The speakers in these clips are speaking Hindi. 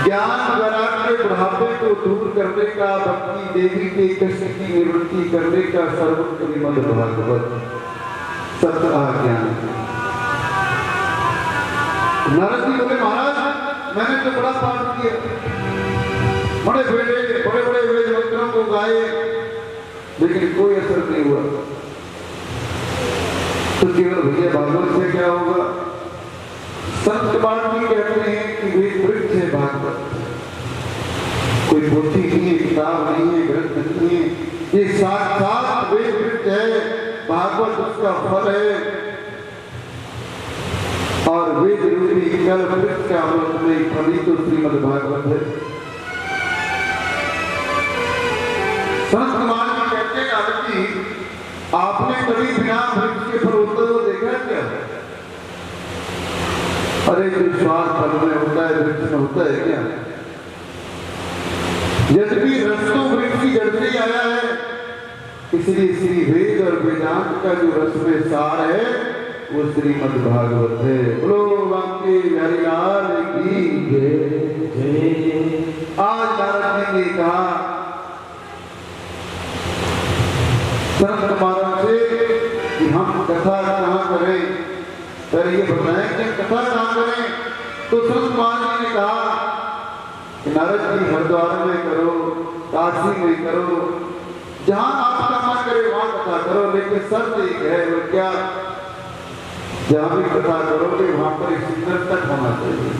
ज्ञान वैराग्य के बुढ़ापे को दूर करने का, भक्ति देवी के कष्ट की निवृत्ति करने का सर्वोत्तम श्रीमद् भागवत सत्य ज्ञान। नारद जी बोले महाराज मैंने तो बड़ा पाठ किया, बड़े बड़े वेद मंत्रों को गाए, लेकिन कोई असर नहीं हुआ। तो केवल भैया भागवत से क्या होगा? संत वाल्मीकि कहते हैं कि वे वृक्ष है भागवत, कोई पोथी नहीं है, किताब नहीं है, ग्रंथ नहीं है, ये साक्षात वे वृक्ष है, भागवत उसका फल है। और वेद रूपी कल वृक्ष का अमृत में फली तो श्रीमद् भागवत है। संत वाल्मीकि कहते हैं कि आपने कभी बिना वृक्ष के फल होते हुए देखा क्या? अरे जो स्वाद फल में होता है वृक्ष में होता है क्या? यद्यपि रस तो वृक्ष की जड़ से ही आया है, इसलिए श्री वेद और वेदांत का जो रस में सार है वो श्रीमद् भागवत है। बोलो बांके हरिलाल की जय। आज नारद जी ने कहा संत महाराज से कि हम कथा कहाँ करें, पहले ये बताएं कि कथा कहाँ करें। तो संत महाराज ने कहा कि नारद जी हरिद्वार में करो, काशी में करो, जहां आपका मन करे वहां कथा करो, लेकिन शर्त एक है, वो क्या? जहां भी कथा करोगे वहां पर एक सुंदर तट होना चाहिए।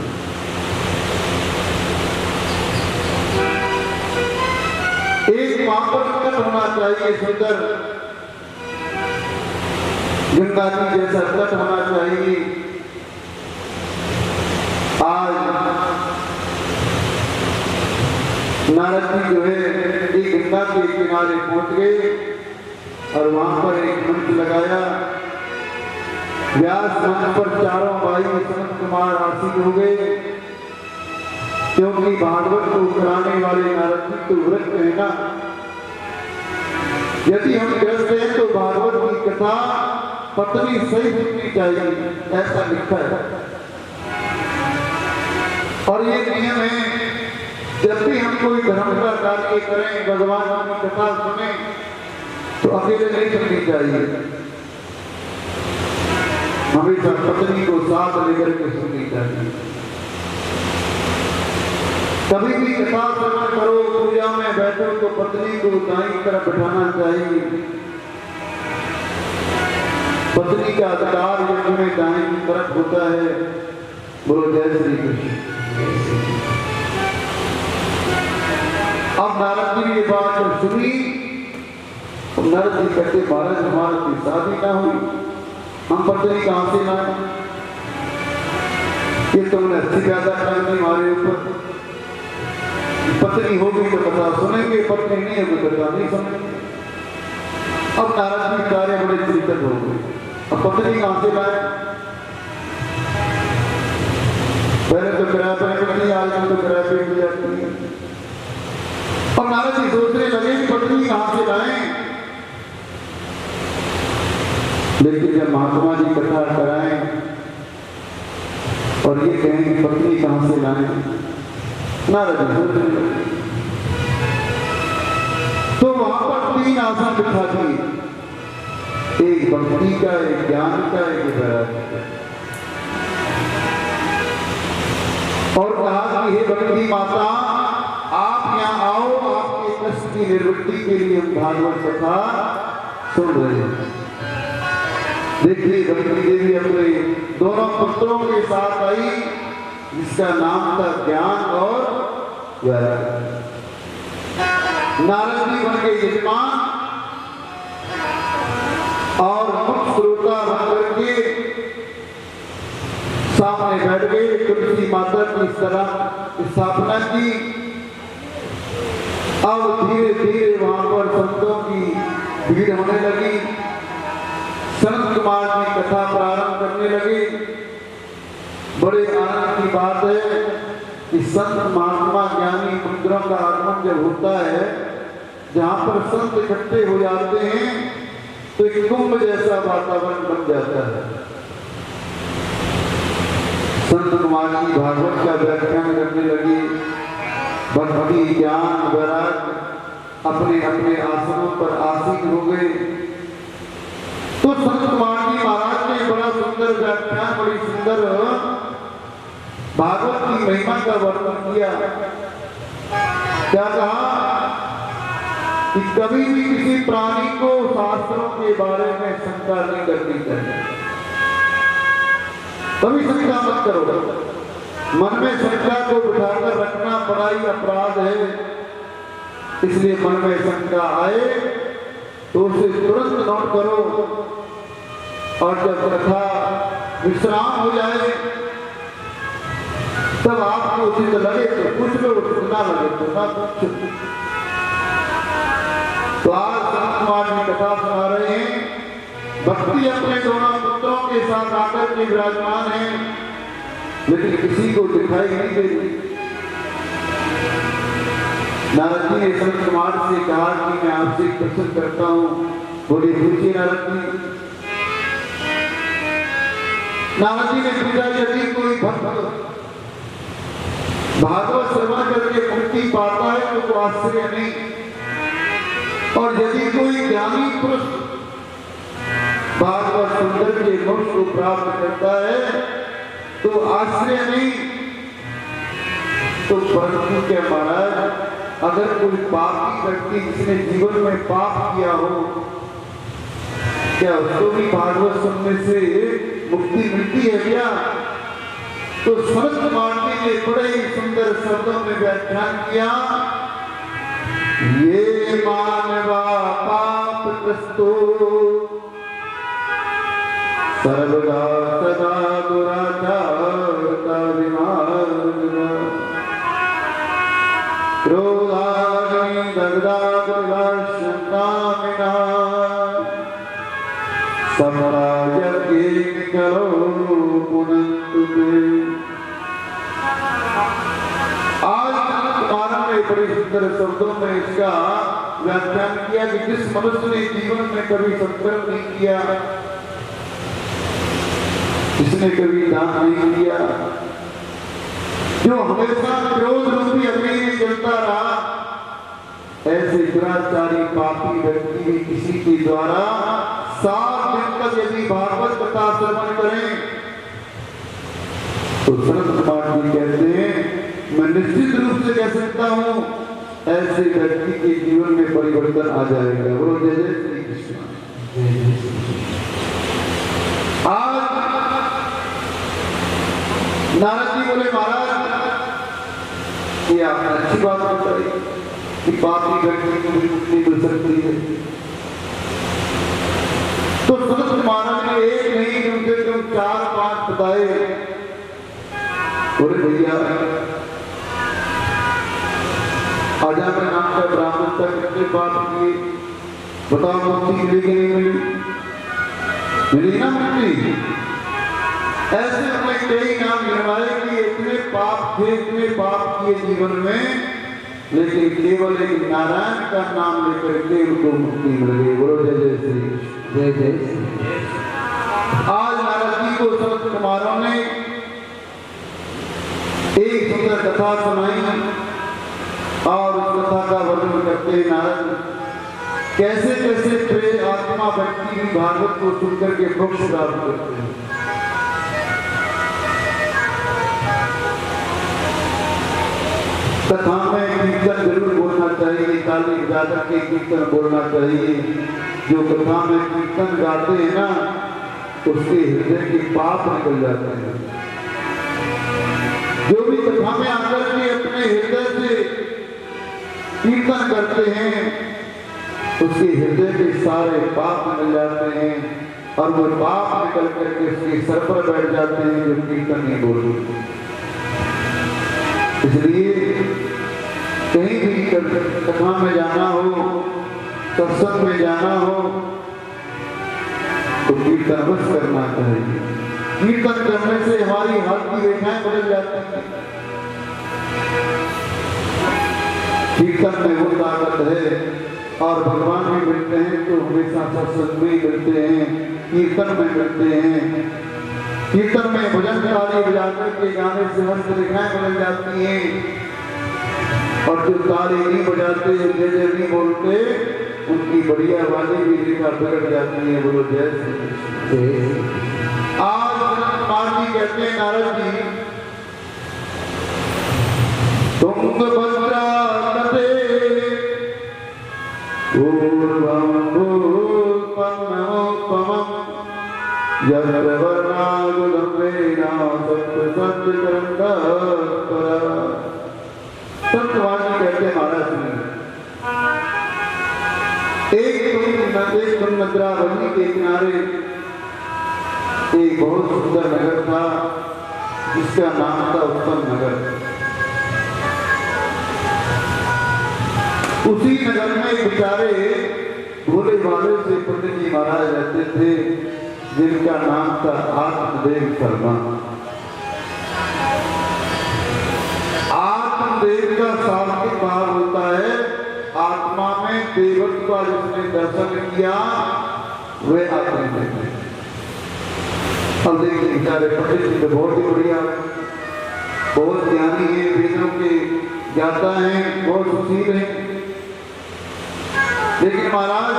एक वहां पर तट होना चाहिए सुंदर, गंगा जी जैसा तट होना चाहिए। आज नारद जी जो है एक गंगा के किनारे पहुंच गए और वहां पर एक मंच लगाया। व्यास मंच पर चारों भाई संत कुमार आसीन हो गए, क्योंकि भागवत को कराने वाले नारद जी तो व्रत है ना। यदि हम ग्रस्त हैं तो भागवत की कथा पत्नी सही सुननी चाहिए, ऐसा लिखा है। और ये नियम है, जब भी हम कोई धर्म का कार्य करें, भगवान की कथा सुने, तो अकेले नहीं सुननी चाहिए, हमेशा पत्नी को साथ लेकर के सुननी चाहिए। कभी भी कथा श्रवण करो, पूजा में बैठो तो पत्नी को दाईं तरफ बिठाना चाहिए। पत्नी का अधिकार यज्ञ में दाईं तरफ होता है। बोलो जय श्री कृष्ण। अब नारद जी ने बात जब सुनी, नारद जी कहते महाराज हमारी शादी ना हुई, हम पत्नी कहां से लाए? ये तुमने अच्छी ज्यादा कर दी हमारे ऊपर। पत्नी होगी तो कथा सुनेंगे, पत्नी नहीं होगी तो कथा नहीं सुनेंगे। अब नारद जी कार्य बड़े चिंतित हो गए, अब पत्नी कहां से लाए? पहले तो किराए पर पत्नी, आज तो किराए पे मिल जाती है। अब नारद जी सोचने लगे कि पत्नी कहां से लाए, लेकिन जब महात्मा जी कथा कराएं और ये कहें कि पत्नी कहां से लाएं, नारद जी तो वहां पर तीन आसन बिठा दिए, एक भक्ति का, एक ज्ञान का, एक वैराग्य का, और कहा कि हे भक्ति माता आप यहाँ आओ, आपके कष्ट की निवृत्ति के लिए हम भागवत कथा सुन रहे हैं। देखिए भक्ति देवी अपने दोनों पुत्रों के साथ आई, जिसका नाम था ज्ञान और वैराग्य। नारद जी बन गए यजमान और मुख्य श्रोता बन करके सामने बैठ गए। तुलसी माता की इस तरह स्थापना की। अब धीरे धीरे वहां पर संतों की भीड़ होने लगी। संत कुमार जी कथा प्रारंभ करने लगे। बड़े आनंद की बात है कि संत महात्मा ज्ञानी मंदिरों का आगमन जब होता है, जहां पर संत इकट्ठे हो जाते हैं तो एक कुंभ जैसा वातावरण बन जाता है। संत कुमार जी भागवत का व्याख्यान करने लगे। भक्ति ज्ञान वैराग्य अपने अपने आसनों पर आसीन हो गए। तो संत कुमार जी महाराज ने बड़ा सुंदर व्याख्यान, बड़ी सुंदर भागवत की महिमा का वर्णन किया। क्या कहा कि कभी भी किसी प्राणी को शास्त्रों के बारे में शंका नहीं करनी चाहिए। कभी शंका मत करो। मन में शंका को बिठाकर रखना बड़ा ही अपराध है। इसलिए मन में शंका आए तो उसे तुरंत नोट करो, और जब कथा विश्राम हो जाए तब आपको उचित लगे तो कुछ लो, ना लगे तो ना कुछ। तो आज संत कुमार जी कथा सुना रहे हैं। भक्ति अपने दोनों पुत्रों के साथ आकर के विराजमान है, लेकिन किसी को दिखाई नहीं देती। नारद जी ने संत कुमार से कहा कि मैं आपसे एक प्रश्न करता हूँ, बोले पूछिए नारद जी। नारद जी ने पूछा, यदि कोई भक्त भागवत श्रवण करके मुक्ति पाता है तो आश्चर्य नहीं, और यदि कोई ज्ञानी पुरुष भागवत सुंदर के मोक्ष को प्राप्त करता है तो आश्चर्य नहीं। तो परंतु क्या महाराज, अगर कोई पापी व्यक्ति जिसने जीवन में पाप किया हो, क्या उसको भी भागवत सुनने से मुक्ति मिलती है क्या? तो संत कुमार जी ने बड़े ही सुंदर शब्दों में व्याख्यान किया। ये मानवा पाप क्रस्तो सर्वदा सदा दुराचार का विमान, क्रोधाग्नि दग्धाग्निशंकामिना समरायज्ञ करो पुनन्तुते। आज कुमार ने बड़े सुंदर शब्दों में इसका व्याख्यान किया कि जिस मनुष्य ने जीवन में कभी संकल्प नहीं किया, जिसने कभी दान नहीं किया, जो हमेशा क्रोध रूपी अग्नि में जलता रहा, ऐसे दुराचारी पापी व्यक्ति भी किसी के द्वारा 7 दिन तक यदि भागवत कथा श्रवण करें तो संत कुमार जी कहते हैं, मैं निश्चित रूप से कह सकता हूं ऐसे व्यक्ति के जीवन में परिवर्तन आ जाएगा। बोलो जय जय श्री कृष्ण। आज नारद जी बोले, महाराज ये आपने अच्छी बात बताई कि पापी व्यक्ति को भी मुक्ति मिल सकती है। तो संत महाराज ने एक नहीं कम से कम 4-5 बताए। बोले भैया, आजा में नाम का ब्राह्मण तक कितने पाप किए, बताओ मुक्ति मिली कि नहीं मिली? मिली ना मुक्ति? ऐसे हमें कई नाम गिनवाए कि इतने पाप थे, इतने पाप किए जीवन में, लेकिन केवल एक नारायण का नाम लेकर के उनको मुक्ति मिल गई। बोलो जय जय श्री कृष्ण। जय जय श्री। आज नारद जी को संत कुमारों ने एक सुंदर कथा सुनाई, और उस कथा का वर्णन करते हैं नारद कैसे कैसे प्रेत आत्मा व्यक्ति भी भागवत को सुनकर के मोक्ष प्राप्त करते हैं। कथा में कीर्तन जरूर बोलना चाहिए, काली जाकर के कीर्तन बोलना चाहिए। जो कथा में कीर्तन गाते हैं ना, उसके हृदय के पाप निकल जाते हैं। जो भी कथा में आकर के अपने हृदय से कीर्तन करते हैं, उसके हृदय के सारे पाप निकल जाते हैं, और वो पाप निकल करके उसके सर पर बैठ जाते हैं जो कीर्तन नहीं बोलते। इसलिए कहीं भी कथा में जाना हो, सत्संग में जाना हो, तो कीर्तन बस करना चाहिए। कीर्तन करने से हमारी हाथ की रेखाएं बदल जाती हैं। कीर्तन में वो ताकत है, और भगवान भी मिलते हैं तो हमेशा सत्संग में मिलते हैं, कीर्तन में मिलते हैं। कीर्तन में भजन ताली बजाकर के गाने से हस्त रेखाएं बदल जाती हैं, और जो ताली नहीं बजाते, जय जय नहीं बोलते, उनकी बढ़िया वाली भी रेखा बिगड़ जाती है। बोलो जय श्री कृष्ण। आज कुमार जी कहते हैं नारद जी, तुंगभद्रा तटे पूर्वं भूपमोपमं यत्र वर्णागुलम्बेना सत्संगरंगपरा। सत्यवादी कहते हैं महाराज जी, एक तुंगभद्रावती के किनारे एक बहुत सुंदर नगर था, जिसका नाम था उत्तम नगर। उसी नगर में एक बेचारे भोले भाले से पंडित जी महाराज रहते थे, जिनका नाम था आत्मदेव शर्मा। आत्मदेव का शाब्दिक भाव होता है, आत्मा में देवत्व का जिसने दर्शन किया वे आत्मदेव है। अब देखिए बेचारे पंडित जी तो बहुत ही बढ़िया, बहुत ज्ञानी है, वेदों के ज्ञाता हैं, बहुत सुशील है। लेकिन महाराज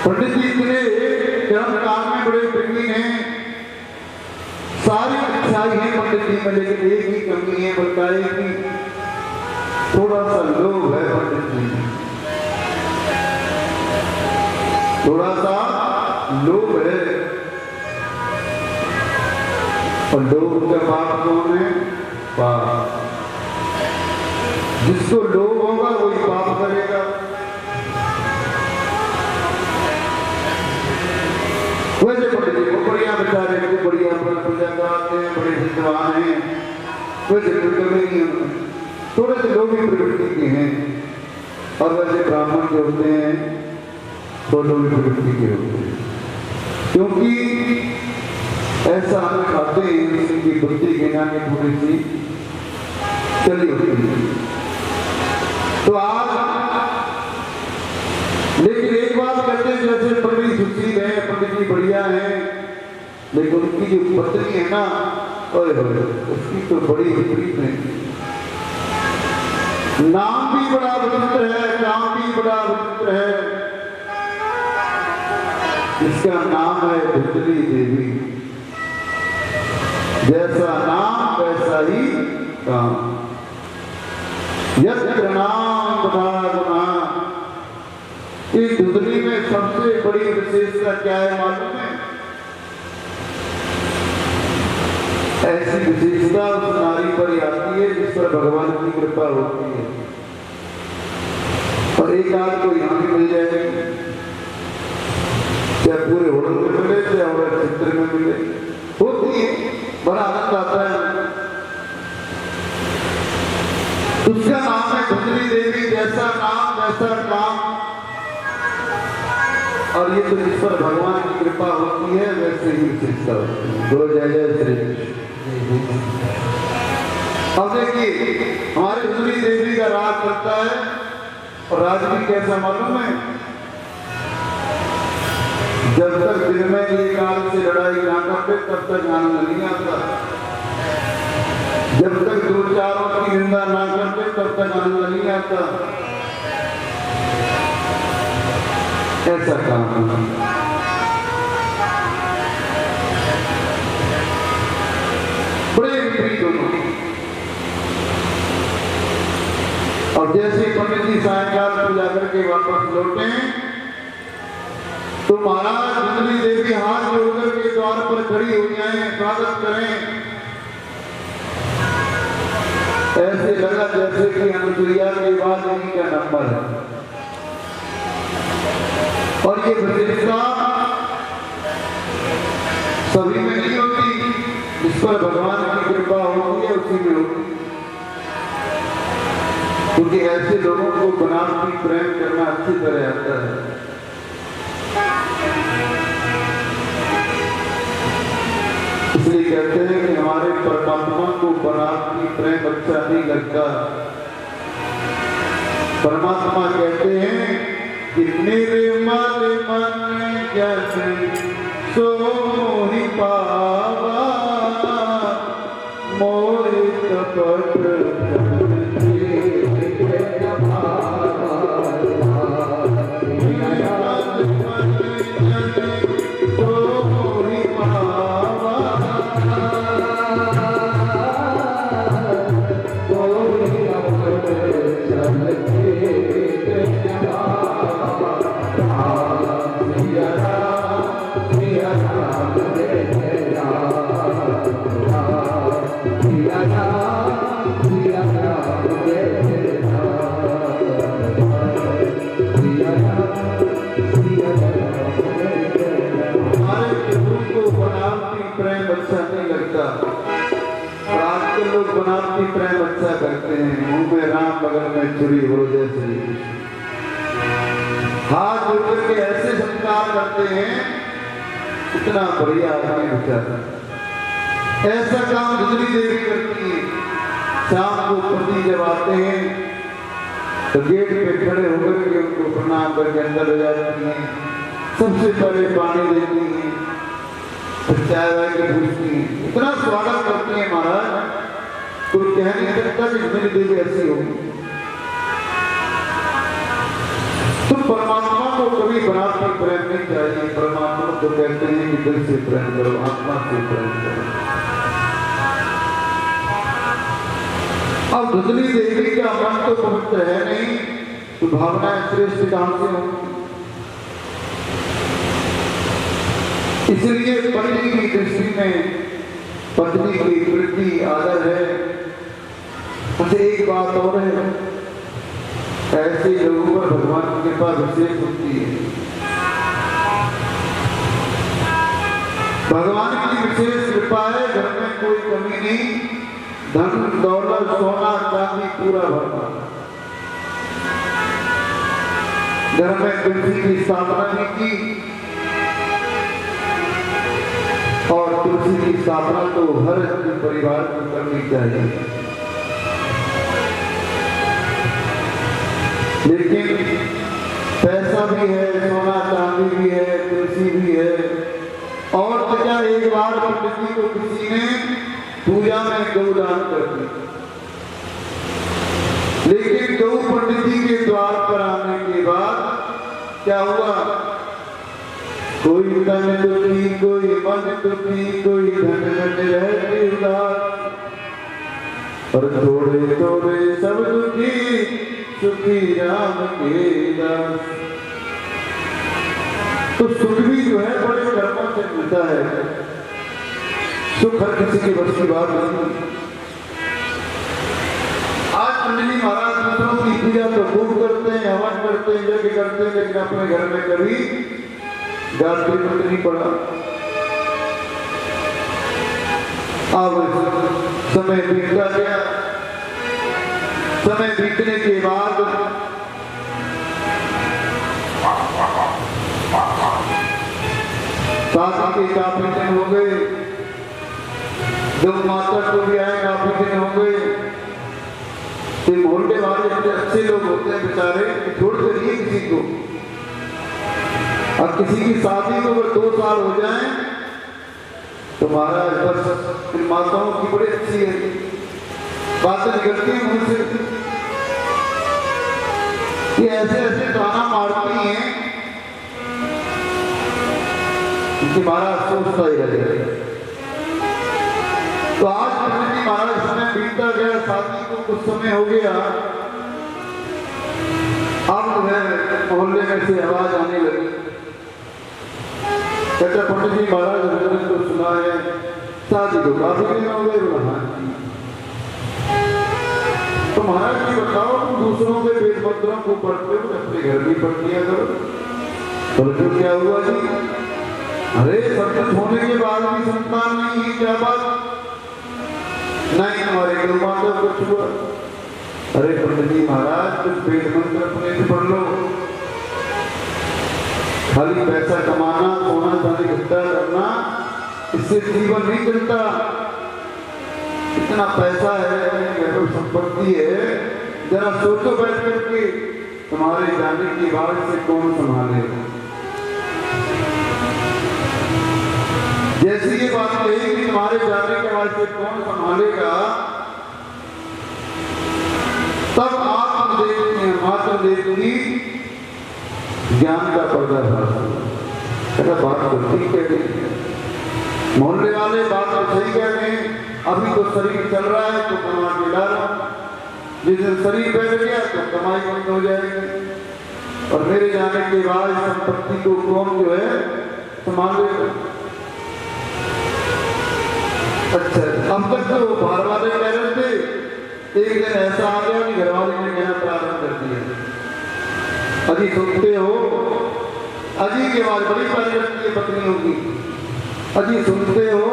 पंडित जी इतने कर्म काल में बड़े प्रवीण हैं, सारी अच्छाई है पंडित जी में, लेकिन एक ही कमी है, बताए कि थोड़ा सा लोभ है पंडित जी में, थोड़ा सा लोभ है। और लोभ का बाप कौन है? पाप। जिसको लोभ होगा वही पाप करेगा। वैसे पंडित जी को बढ़िया बेचारे को बढ़िया पूजा कराते हैं, बड़े विद्वान हैं, वैसे कोई कमी नहीं होती, थोड़े से लोग भी प्रवृत्ति के हैं। और वैसे ब्राह्मण जो होते हैं तो लोग भी प्रवृत्ति के होते हैं, क्योंकि ऐसा हम खाते हैं जिनकी बुद्धि गिनाने थोड़ी सी चली होती है। तो आज लेकिन एक बात कहते हैं, जैसे पंडित सुशील है, पंडित जी बढ़िया है, लेकिन उनकी जो पत्नी है ना, उसकी तो बड़ी विपरीत है। नाम भी बड़ा विचित्र है, काम भी बड़ा विचित्र है। इसका नाम है धुंधली देवी। जैसा नाम वैसा ही काम। यत्र नाम तथा गुणा। इस धुंधली में सबसे बड़ी विशेषता क्या है मालूम है? ऐसी विशेषता उस नारी पर आती है जिस पर भगवान की कृपा होती है। और एक आध को यहाँ भी मिल जाएगी, चाहे पूरे होटल में मिले, चाहे और चित्र में मिले, होती है, बड़ा आनंद आता है। उसका नाम है धुंधली देवी। जैसा नाम वैसा काम। और ये तो जिस पर भगवान की कृपा होती है वैसे ही विशेषता होती है। बोलो जय जय श्री कृष्ण। अब देखिए हमारे धुंधली देवी का राज करता है, और राज भी कैसा मालूम है? जब तक दिन में एक काल से लड़ाई ना करते तब तक आनंद नहीं आता। जब तक दो चारों की निंदा ना करते तब तक आनंद नहीं आता। ऐसा काम बड़े विपरीत दोनों। और जैसे पंडित जी सायंकाल पूजा करके वापस लौटे तो महाराज धुंधली देवी हाथ जोड़कर के द्वार पर खड़ी हो जाए, स्वागत करें। ऐसे लगा जैसे कि अनुसुईया के बाद इन्हीं का नंबर है। और ये विशेषता सभी में नहीं होती, जिस पर भगवान की कृपा होती है उसी में होती है। क्योंकि ऐसे लोगों को बनावटी प्रेम करना अच्छी तरह आता है। इसलिए कहते हैं कि हमारे परमात्मा को बनावटी प्रेम अच्छा नहीं लगता। परमात्मा कहते हैं कि निर्मल मन जन सो मोहि पावा मोहि कपट बनावटी प्रेम अच्छा करते हैं, मुंह में राम बगल में छुरी हो जैसे हाथ जोड़ के ऐसे संस्कार करते हैं, इतना बढ़िया आदमी बेचारा। ऐसा काम दुसरी देवी करती है। शाम को पति जब आते हैं तो गेट पे खड़े होकर के उनको प्रणाम करके अंदर ले जाती हैं, सबसे पहले पानी देती हैं, चाय वाय के पूछती हैं, इतना स्वागत करती है महाराज, कोई कह नहीं सकता कि मेरी देवी ऐसी होगी। तो परमात्मा को कभी बनावटी प्रेम नहीं चाहिए। परमात्मा को कहते हैं कि दिल से प्रेम करो, आत्मा से प्रेम करो। अब धुंधली देवी का मन तो पवित्र है नहीं, तो भावनाएं श्रेष्ठ कहां से होंगी। इसलिए पत्नी की दृष्टि में पत्नी की वृद्धि आदर है। मुझे एक बात और है, ऐसे लोगों पर भगवान की कृपा विशेष होती है। भगवान की विशेष कृपा है, घर में कोई कमी नहीं, धन दौलत सोना चांदी पूरा भरना। घर में तुलसी की स्थापना भी की, और तुलसी की स्थापना तो हर परिवार को करनी चाहिए। लेकिन पैसा भी है, सोना चांदी भी है, तुलसी भी है, और तो क्या एक बार पंडित जी को किसी ने पूजा में गौदान कर दी, लेकिन गौ पंडित जी के द्वार पर आने के बाद क्या हुआ, कोई तन दुखी, कोई मन दुखी, कोई धन धन रहते उदास, और थोड़े थोड़े सब दुखी, सुखी राम के दास। तो सुख भी जो है बड़े कर्मों से मिलता है, सुख हर किसी की बस की बात नहीं। आज पंडित महाराज दूसरों की पूजा तो खूब करते हैं, हवन करते हैं, यज्ञ करते हैं, लेकिन अपने घर में कभी गायत्री मंत्र नहीं पड़ा। अब समय बीतता गया, समय बीतने के बाद शादी के काफी दिन हो गए, जब माता को भी आए काफी दिन हो गए, तो मोहल्ले वाले इतने अच्छे लोग होते हैं बेचारे, छोड़ करिए किसी को। अब किसी की शादी को अगर 2 साल हो जाए तो महाराज बस माताओं की बड़ी अच्छी है, बातें निकलती हैं मुंह से, ये ऐसे ऐसे ताना मारती हैं कि महाराज सोचता ही रहेगा। तो आज महाराज समय बीतता गया, शादी को कुछ समय हो गया, अब जो है मोहल्ले में से आवाज आने लगी, कहते पंडित जी महाराज हमने तो सुना है शादी को काफी दिन हो गए। तो महाराज जी बताओ, तुम दूसरों के वेद मंत्रों को पढ़ते हो, अपने घर भी पढ़ लिया करो। तो क्या हुआ जी, अरे सब कुछ होने के बाद भी संतान नहीं है, क्या बात? नहीं, हमारे गौ माता कुछ हुआ। अरे पंडित जी महाराज कुछ वेद मंत्र अपने से पढ़ लो, खाली पैसा कमाना, सोना चांदी इकट्ठा करना, इससे जीवन नहीं चलता। इतना पैसा है, संपत्ति है, जरा सोचो बैठ करके तुम्हारे जाने की बात से कौन संभालेगा। जैसी ये बात कही कि तुम्हारे जाने के बाद से कौन संभालेगा, तब आप देखते हैं मात्र देखती ज्ञान का पर्दा था। बात तो ठीक कह रही, मोहल्ले वाले बात तो सही कह रहे हैं। अभी तो शरीर चल रहा है तो कमा के डालो, जिस दिन शरीर बैठ गया तो कमाई बंद हो जाएगी। और मेरे जाने के बाद संपत्ति को कौन जो है संभालेगा। अच्छा, अब तक तो बाहर वाले कह रहे थे, एक दिन ऐसा आ गया कि घरवाले ने कहना प्रारंभ कर दिया। अजी सुनते हो, अजी की आवाज बड़ी प्यारी लगती है पत्नियों की। अजी सुनते हो,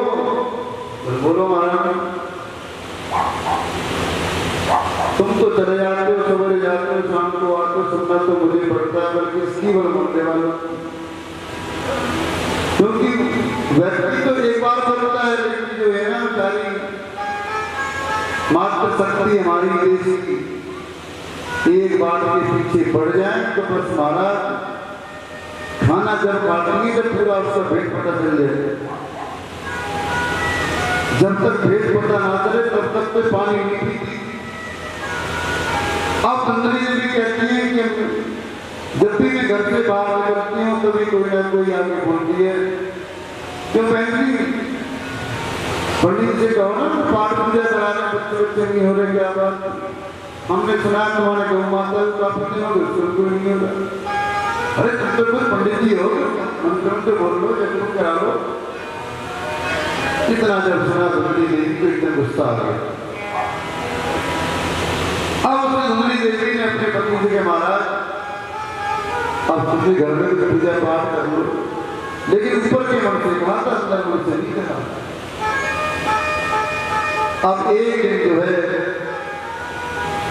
बोलो महाराज। तुम तो चले जाते हो, सवेरे जाते हो, शाम को आते हो, सुनना तो मुझे पड़ता है, बल्कि इसकी बल बोलने वालों, क्योंकि व्यक्ति तो एक बार बोलता है, लेकिन जो है ना सारी मात्र शक्ति हमारी देश की एक बात के पीछे पड़ जाए तो बस महाराज खाना जब काटेंगे जब पूरा उसका भेद पता चल जाए। जब तक भेद पता ना चले तब तक तो पानी नहीं पीती। अब सुंदरी जी भी कहती है कि जब भी मैं घर से बाहर निकलती हूँ तभी कोई ना कोई आगे बोलती है, क्यों बहन जी पंडित से कहो ना पाठ पूजा कराने बच्चे नहीं हो रहे, क्या बात, हमने सुना तुम्हारे गौ माता का पुण्य हो बिल्कुल नहीं होगा। अरे तुम तो कोई पंडित जी हो, मंत्रों से बोल लो, जब करा लो। इतना जब सुना सुंदरी देवी को एकदम गुस्सा आ गया। अब उसने सुंदरी देवी ने अपने पति से कहा महाराज अब तुमने घर में पूजा पाठ कर लो, लेकिन ऊपर के मन से कहा था, अंदर मन से नहीं कहा। अब एक दिन जो है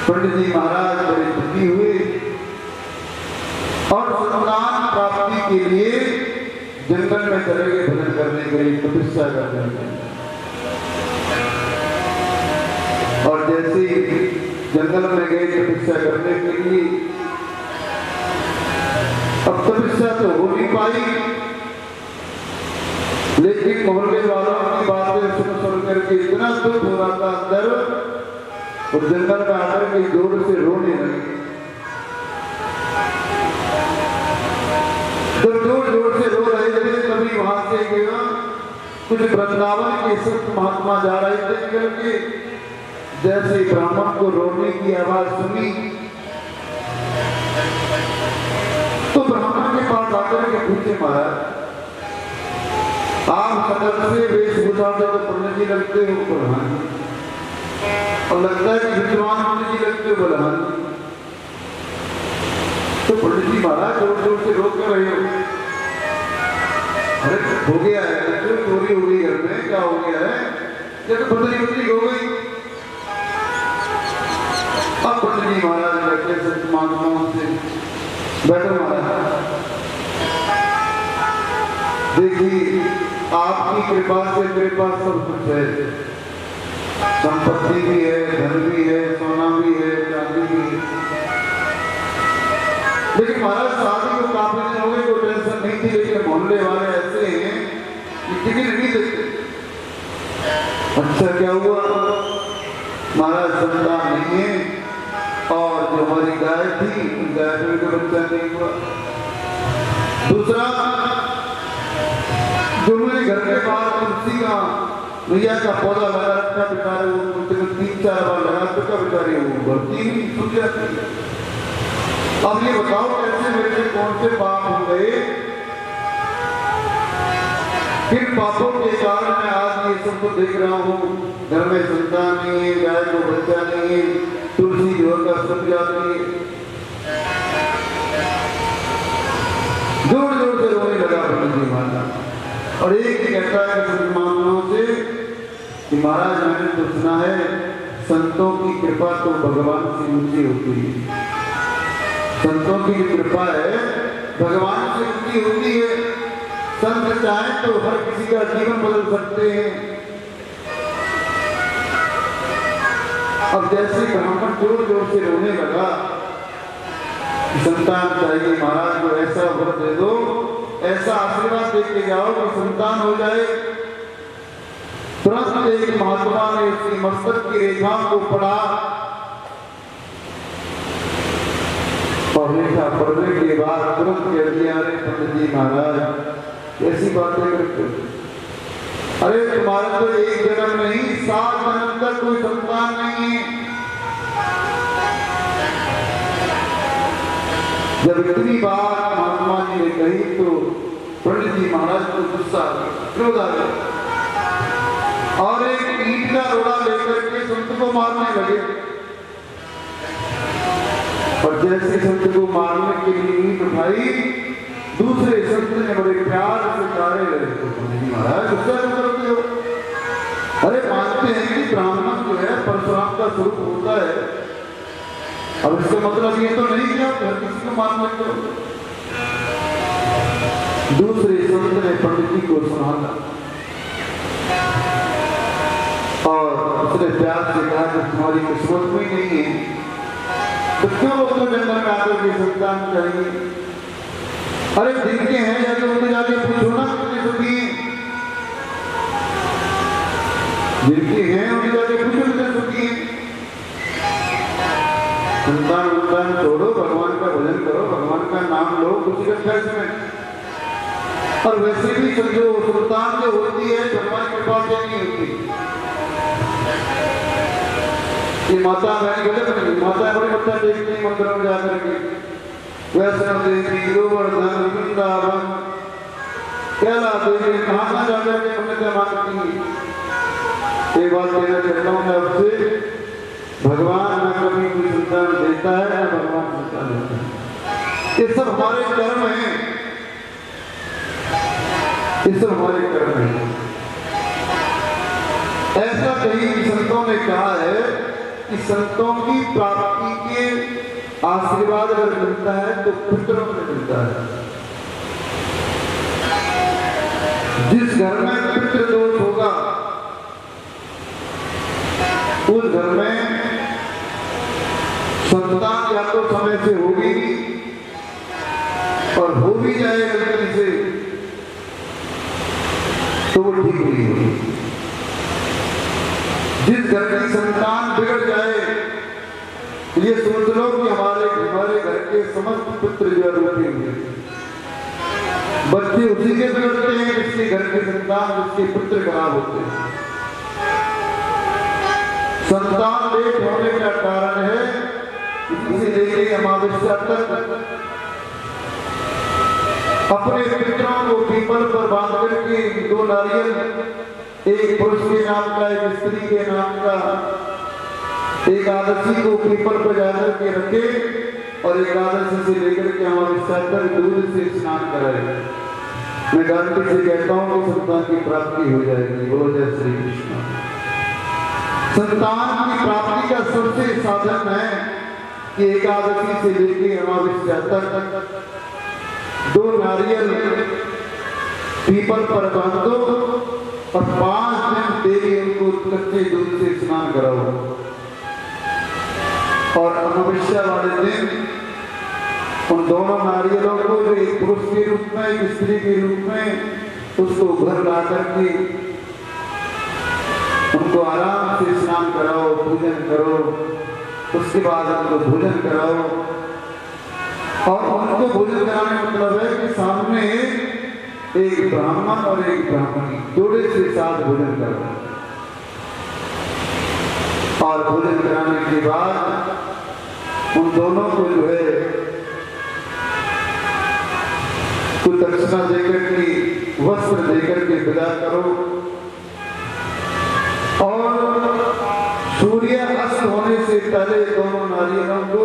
पंडित जी महाराज बड़े दुखी हुए और संतान प्राप्ति के लिए जंगल में चले गए भजन करने के लिए, तपस्या करने के लिए। और जैसे जंगल में गए तपस्या करने के लिए, अब तपस्या तो हो नहीं पाई, लेकिन मोहल्ले वालों की बातें सुन करके इतना दुख हो रहा था अंदर, और जंगल में आकर के जोर से रोने लगे। जब जोर जोर से रो रहे थे तभी वहां से गया कुछ वृंदावन के संत महात्मा जा रहे थे निकल के, जैसे ब्राह्मण को रोने की आवाज सुनी तो ब्राह्मण के पास आकर के पूछे महाराज आप सदर से वेशभूषा से तो पंडित जी लगते हो, प्रधान और लगता है कि विद्वान पंडित जी लगते हो, प्रधान। तो पंडित जी महाराज जोर जोर से रोक कर रहे हो, अरे हो गया है, तो चोरी हो गई घर में, क्या हो गया है, ये तो बदली हो गई। अब पंडित जी महाराज बैठे संत महात्माओं से, बैठो महाराज देखिए आपकी कृपा से मेरे पास सब कुछ है, संपत्ति भी है, धन भी है, सोना भी है, चांदी भी है, लेकिन महाराज शादी को काफी दिन हो गए, कोई टेंशन नहीं थी, लेकिन मोहल्ले वाले ऐसे हैं कि टिकट नहीं देते। अच्छा क्या हुआ महाराज, संतान नहीं है, और जो हमारी गाय थी गाय में कोई बच्चा नहीं हुआ। दूसरा जो मेरे घर के बाहर तुलसी का भैया का पौधा लगा रखा बेचारे, वो 3-4 बार लगा चुका बेचारे, वो भर्ती नहीं सुन जाती। अब ये बताओ कैसे मेरे से कौन से पाप हो गए, किन पापों के कारण मैं आज ये सब देख रहा हूँ, घर में संतान नहीं है, गाय को बच्चा नहीं है, तुलसी जो का सब जाती है। जोर जोर से रोने लगा पंडित जी महाराज, और एक ही कहता है मुसलमानों से कि महाराज मैंने तो सुना है संतों की कृपा तो भगवान से ऊंची होती है, संतों की कृपा है भगवान से ऊंची होती है, संत चाहे तो हर किसी का जीवन बदल सकते हैं। अब जैसे ब्राह्मण जोर जोर से रोने लगा, संतान चाहिए महाराज को ऐसा वर दे दो, ऐसा आशीर्वाद दे के जाओ कि संतान हो जाए। तुरंत एक महात्मा ने उसकी मस्तक की रेखा को पढ़ा और रेखा पढ़ने के बाद तुरंत कह दिया, अरे पंडित जी महाराज ऐसी बातें करते हो, अरे तुम्हारा तो एक जन्म नहीं 7 जन्म तक कोई संतान नहीं है। जब इतनी बात महात्मा जी ने कही तो पंडित जी महाराज को गुस्सा क्रोध आ गया और एक ईंट का रोड़ा लेकर के संत को मारने लगे। और जैसे संत को मारने के लिए ईंट उठाई, दूसरे संत ने बड़े प्यार से कार्य लगे, तो पंडित जी महाराज गुस्सा क्यों करते हो? अरे मानते हैं कि ब्राह्मण जो है परशुराम का स्वरूप होता है, अब इसका मतलब ये तो नहीं कि आप हर किसी को मान सकते हो। दूसरे संत ने पंडित जी को सुनाया और उसने प्यार से कहा कि तुम्हारी किस्मत में नहीं है तो क्यों उसको जन्म में आकर के संतान चाहिए? अरे जिनके हैं जाके उनके जाके पूछो ना कितने सुखी हैं, जिनके हैं उनके जाके पूछो कितने सुखी हैं। संतान उन्तान छोड़ो, भगवान का भजन करो, भगवान का नाम लो, कुछ रखा इसमें। और वैसे भी समझो संतान जो होती है भगवान की कृपा से नहीं होती। ये माता बहन गलत नहीं, माता बड़े बच्चा देखती है मंदिरों में जाकर के, वैष्णव देवी, गोवर्धन, वृंदावन, कैला देवी, कहाँ जाकर के पुण्य मांगती है। एक बात कहना चाहता हूँ मैं आपसे, भगवान न कभी कोई संतान देता है न भगवान संतान देता है। ये सब हमारे कर्म हैं, ये सब हमारे कर्म हैं। ऐसा कहीं संतों ने कहा है कि संतों की प्राप्ति के आशीर्वाद अगर मिलता है तो पितरों से मिलता है। जिस घर में पितृदोष होगा उस घर में संतान या तो समय से होगी और हो भी जाए गलती से तो वो ठीक नहीं होगी। जिस घर की संतान बिगड़ जाए, ये सोच लो कि हमारे घर के समस्त पुत्र जो रूठे हुए, बच्चे उसी के बिगड़ते हैं जिसके घर की संतान, जिसके पुत्र खराब होते हैं। संतान लेट होने का कारण है इसे लेके अमावस्या तक अपने पितरों को पीपल पर बांध करके 2 नारियल, एक पुरुष के नाम का, एक स्त्री के नाम का, एकादशी को पीपल पर जाकर के रखे और एकादशी से लेकर के अमावस्या तक दूध से स्नान कराए। मैं गारंटी से कहता हूँ कि संतान की प्राप्ति हो जाएगी। बोलो जय श्री कृष्ण। संतान की प्राप्ति का सबसे साधन है कि एकादशी से लेकर अमावस्या तक 2 नारियल पीपल पर बांध दो और 5 दिन डेली उनको कच्चे दूध से स्नान कराओ और अमावस्या वाले दिन उन दोनों नारियलों को जो एक पुरुष के रूप में, एक स्त्री के रूप में, उसको घर ला करके उनको आराम से स्नान कराओ, पूजन करो, उसके बाद उनको भोजन कराओ। और उनको भोजन कराने का मतलब है कि सामने एक ब्राह्मण और एक ब्राह्मणी जोड़े से साथ भोजन करो और भोजन कराने के बाद उन दोनों को जो है कुछ दक्षिणा देकर के, वस्त्र देकर के विदा करो और सूर्य अस्त होने से पहले दोनों नारियलों को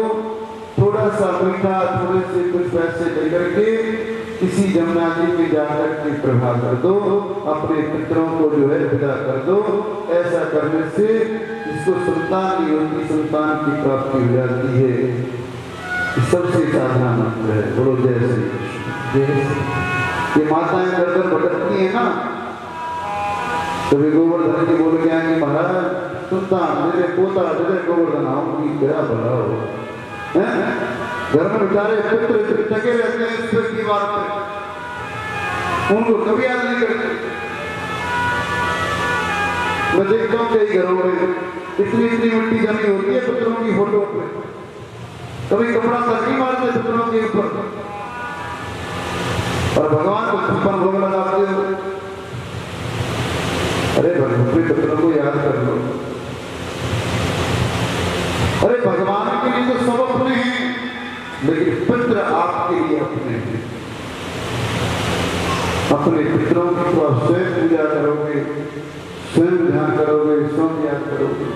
थोड़ा सा मीठा, थोड़े से कुछ पैसे देकर के किसी जमुना जी में जाकर के प्रभा कर दो, अपने पितरों को जो है विदा कर दो। ऐसा करने से जिसको संतान नहीं होती, संतान की प्राप्ति हो जाती है। सबसे साधना मंत्र है। बोलो जय श्री कृष्ण। ये माताएं कर भटकती है ना, कभी गोवर्धन जी बोल के आएंगे, महाराज सुनता मेरे पोता मेरे गोवर्धन आओ क्या भला हो, घर में बेचारे पुत्र टके रहते हैं इस दीवार पे, उनको कभी याद नहीं करते। मैं देखता हूँ कई घरों में इतनी इतनी मिट्टी जमी होती है पुत्रों की फोटो पे, कभी कपड़ा सर नहीं मारते पुत्रों के ऊपर, और भगवान को छप्पन भोग लगाते हो। अरे भगवान पुत्रों को याद कर लो। अरे भगवान के लिए तो सब अपने हैं, लेकिन पुत्र आपके लिए अपने हैं। अपने पितरों की तो आप स्वयं पूजा करोगे, स्वयं ध्यान करोगे, स्वयं याद करोगे।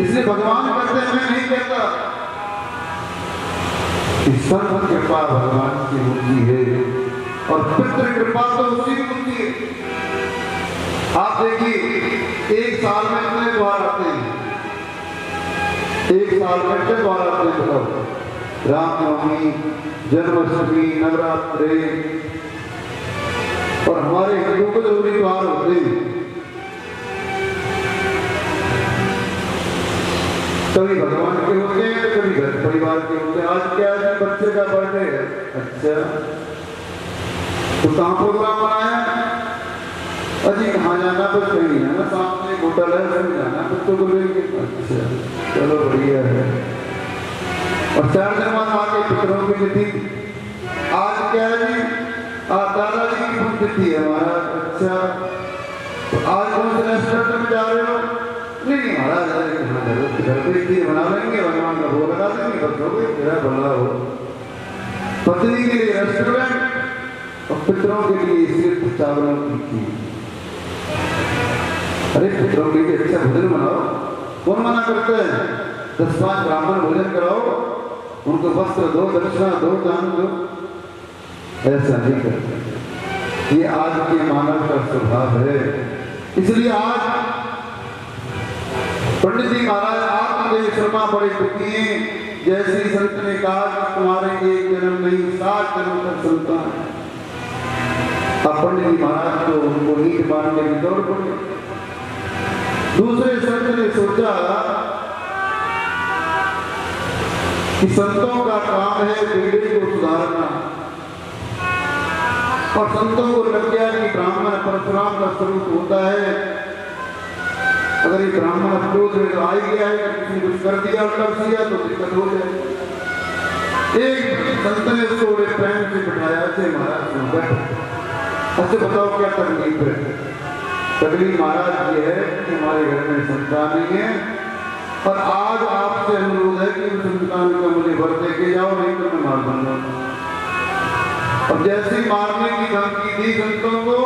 इसलिए भगवान कहते हैं, मैं नहीं कहता कि सर्व कृपा भगवान की होती है और पितृ कृपा तो उसी की होती है। आप देखिए एक साल में कितने द्वार आते हैं, एक साल में कितने द्वार आते हैं बताओ? रामनवमी, जन्माष्टमी, नवरात्रि, और हमारे हिंदुओं को जरूरी त्योहार होते हैं। कभी भगवान के होते हैं, कभी घर परिवार के होते हैं। आज क्या है, बच्चे का बर्थडे है, अच्छा तो कहाँ प्रोग्राम बनाया? अजी कहाँ जाना? बस कहीं है ना, सामने होटल है, कहीं जाना बच्चों को लेके। अच्छा चलो बढ़िया है। और 4 दिन बाद आके पितरों की तिथि। आज क्या है जी? दादाजी की पुण्यतिथि है हमारा। अच्छा तो आज कौन से रेस्टोरेंट में जा रहे हो? नहीं महाराज घर पे इसलिए बना लेंगे, भगवान का भोग लगा देंगे, बस हो गई, तेरा भला हो। पत्नी के लिए रेस्टोरेंट और पितरों के लिए सिर्फ चावलों की खीर। अरे पितरों के लिए अच्छा भोजन बनाओ, कौन मना करता है? 10-5 ब्राह्मण भोजन कराओ, उनको वस्त्र दो, दक्षिणा दो, दान दो। ऐसा नहीं करते, ये आज के मानव का स्वभाव है। इसलिए आज पंडित जी महाराज आत्मदेव शर्मा बड़े दुखी हैं। जैसे संत ने कहा कि तुम्हारे एक जन्म नहीं 7 जन्म तक संतान। अब पंडित जी महाराज तो उनको नीट मारने की दौड़ पड़ी। दूसरे संत ने सोचा कि संतों का काम है बिगड़े को सुधारना, और संतों को लग गया कि ब्राह्मण परशुराम का स्वरूप होता है। अगर ये ब्राह्मण क्रोध में तो आ ही गया है, किसी ने कुछ कर दिया और कर दिया तो दिक्कत हो जाए। एक संत ने उसको बड़े प्रेम से बिठाया, अच्छे महाराज बैठ, अच्छा बताओ क्या तकलीफ है? तकलीफ महाराज ये है कि हमारे घर में संतान नहीं है, और आज आपसे अनुरोध है कि उस संतान को मुझे वर दे के जाओ, नहीं तो मैं मार दूंगा। और जैसे मारने की धमकी दी संतों को,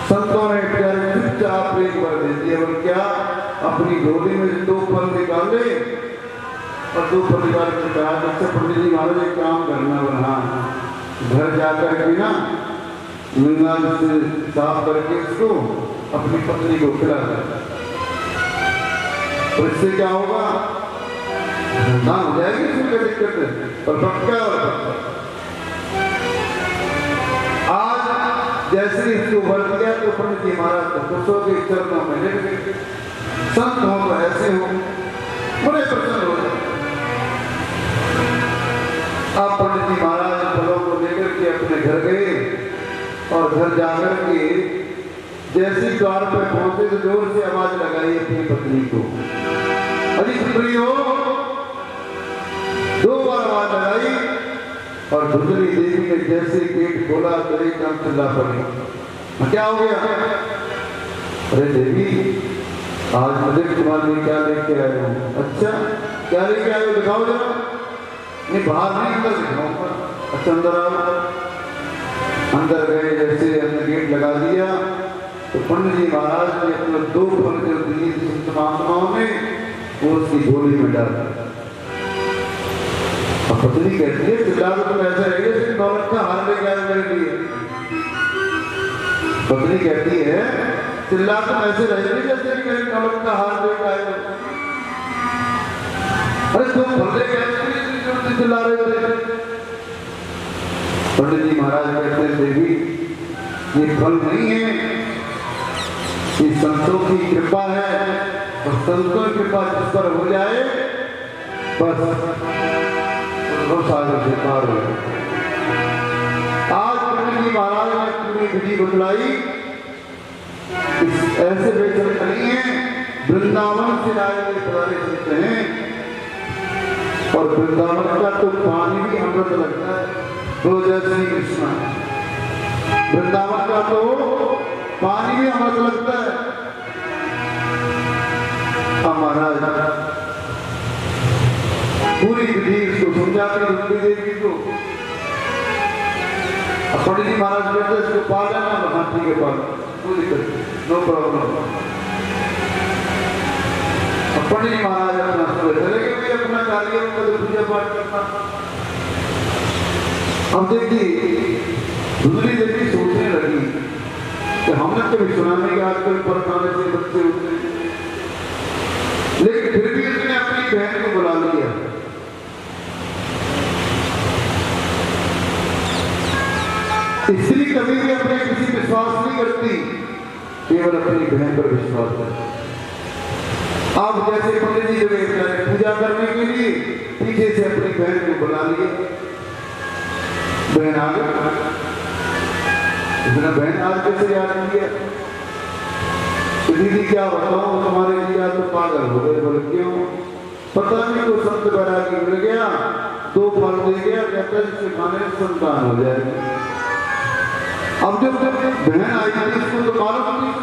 संतों ने चुपचाप एक वर दे दिया। और क्या? अपनी झोली में 2 फल निकाले और 2 फल निकाल के कहा, अच्छा पंडित जी महाराज एक काम करना, बना घर जाकर के ना मीनार से साफ करके उसको अपनी पत्नी को खिला दें, तो इससे क्या होगा? ना हो जाएगी, इसमें क्या दिक्कत है? पर पक्का आज जैसे ही इसको वर दिया तो पंडित जी महाराज खुशों के चरणों में लेट गए। संत हो तो ऐसे हो, बड़े प्रसन्न हो जाए। आप पंडित जी महाराज फलों को लेकर के अपने घर गए, और घर जाकर के जैसे द्वार पर पहुंचे तो जोर से आवाज लगाई अपनी पत्नी को, अरे सुंदरी हो। 2 बार आवाज लगाई, और धुंधली देवी ने जैसे गेट खोला तो एकदम चिल्ला पड़ी, क्या हो गया? अरे देवी आज मुझे तुम्हारे लिए क्या लेके आए हो? अच्छा क्या लेके आए हो, दिखाओ जरा। नहीं बाहर नहीं, अंदर दिखाऊंगा। अच्छा अंदर आओ। अंदर गए, जैसे हमने गेट लगा दिया तो पंडित जी महाराज ने अपने 2 फल जो दिए संत महात्माओं ने वो उसकी झोली में डाल दिया। अब पत्नी कहती है चिल्ला तो तुम ऐसे रहिए जैसे दौलत का हार लेके आए मेरे लिए। पत्नी कहती है चिल्ला तुम ऐसे रहिए जैसे कि मेरे दौलत का हार लेके आए। अरे तुम फल लेके आए चिल्ला रहे थे। पंडित जी महाराज कहते हैं देवी ये फल नहीं है, ये संतों की कृपा है, और संतों की कृपा जिस पर हो जाए बस वो सागर से पार हो गए। आज पंडित जी महाराज ने पूरी विधि बतलाई। ऐसे बेचन नहीं है, वृंदावन से आए हुए पुराने संत हैं और वृंदावन का तो पानी भी अमृत लगता है। तो जय श्री कृष्ण, वृंदावन का तो पानी भी अमृत लगता है। महाराज पूरी विधि इसको समझाते रुक्मी देवी को। पंडित जी महाराज कहते इसको पाल लेना, हाँ ठीक है पाल, कोई दिक्कत नहीं, नो प्रॉब्लम। पंडित जी महाराज अपना चले गए अपना कार्य में पूजा पाठ करना। अब देखिए दूसरी देवी सोचने लगी कि हमने कभी सुना नहीं आजकल परखाने से बच्चे उठते, लेकिन फिर भी उसने अपनी बहन को बुला लिया। स्त्री कभी भी अपने किसी विश्वास नहीं करती, केवल अपनी बहन पर विश्वास करती। अब जैसे पंडित जी जो पूजा करने के लिए पीछे से अपनी बहन को बुला लिए, बहन आ गई। बहन आज कैसे याद किया? दीदी क्या बताऊं तुम्हारे लिए तो पागल हो गए। बोले क्यों? पता नहीं कोई संत बैरागी मिल गया, 2 फल दे गया, कहता जिससे खाने से संतान हो जाएगी। अब जब बहन आई थी इसको तो मालूम नहीं,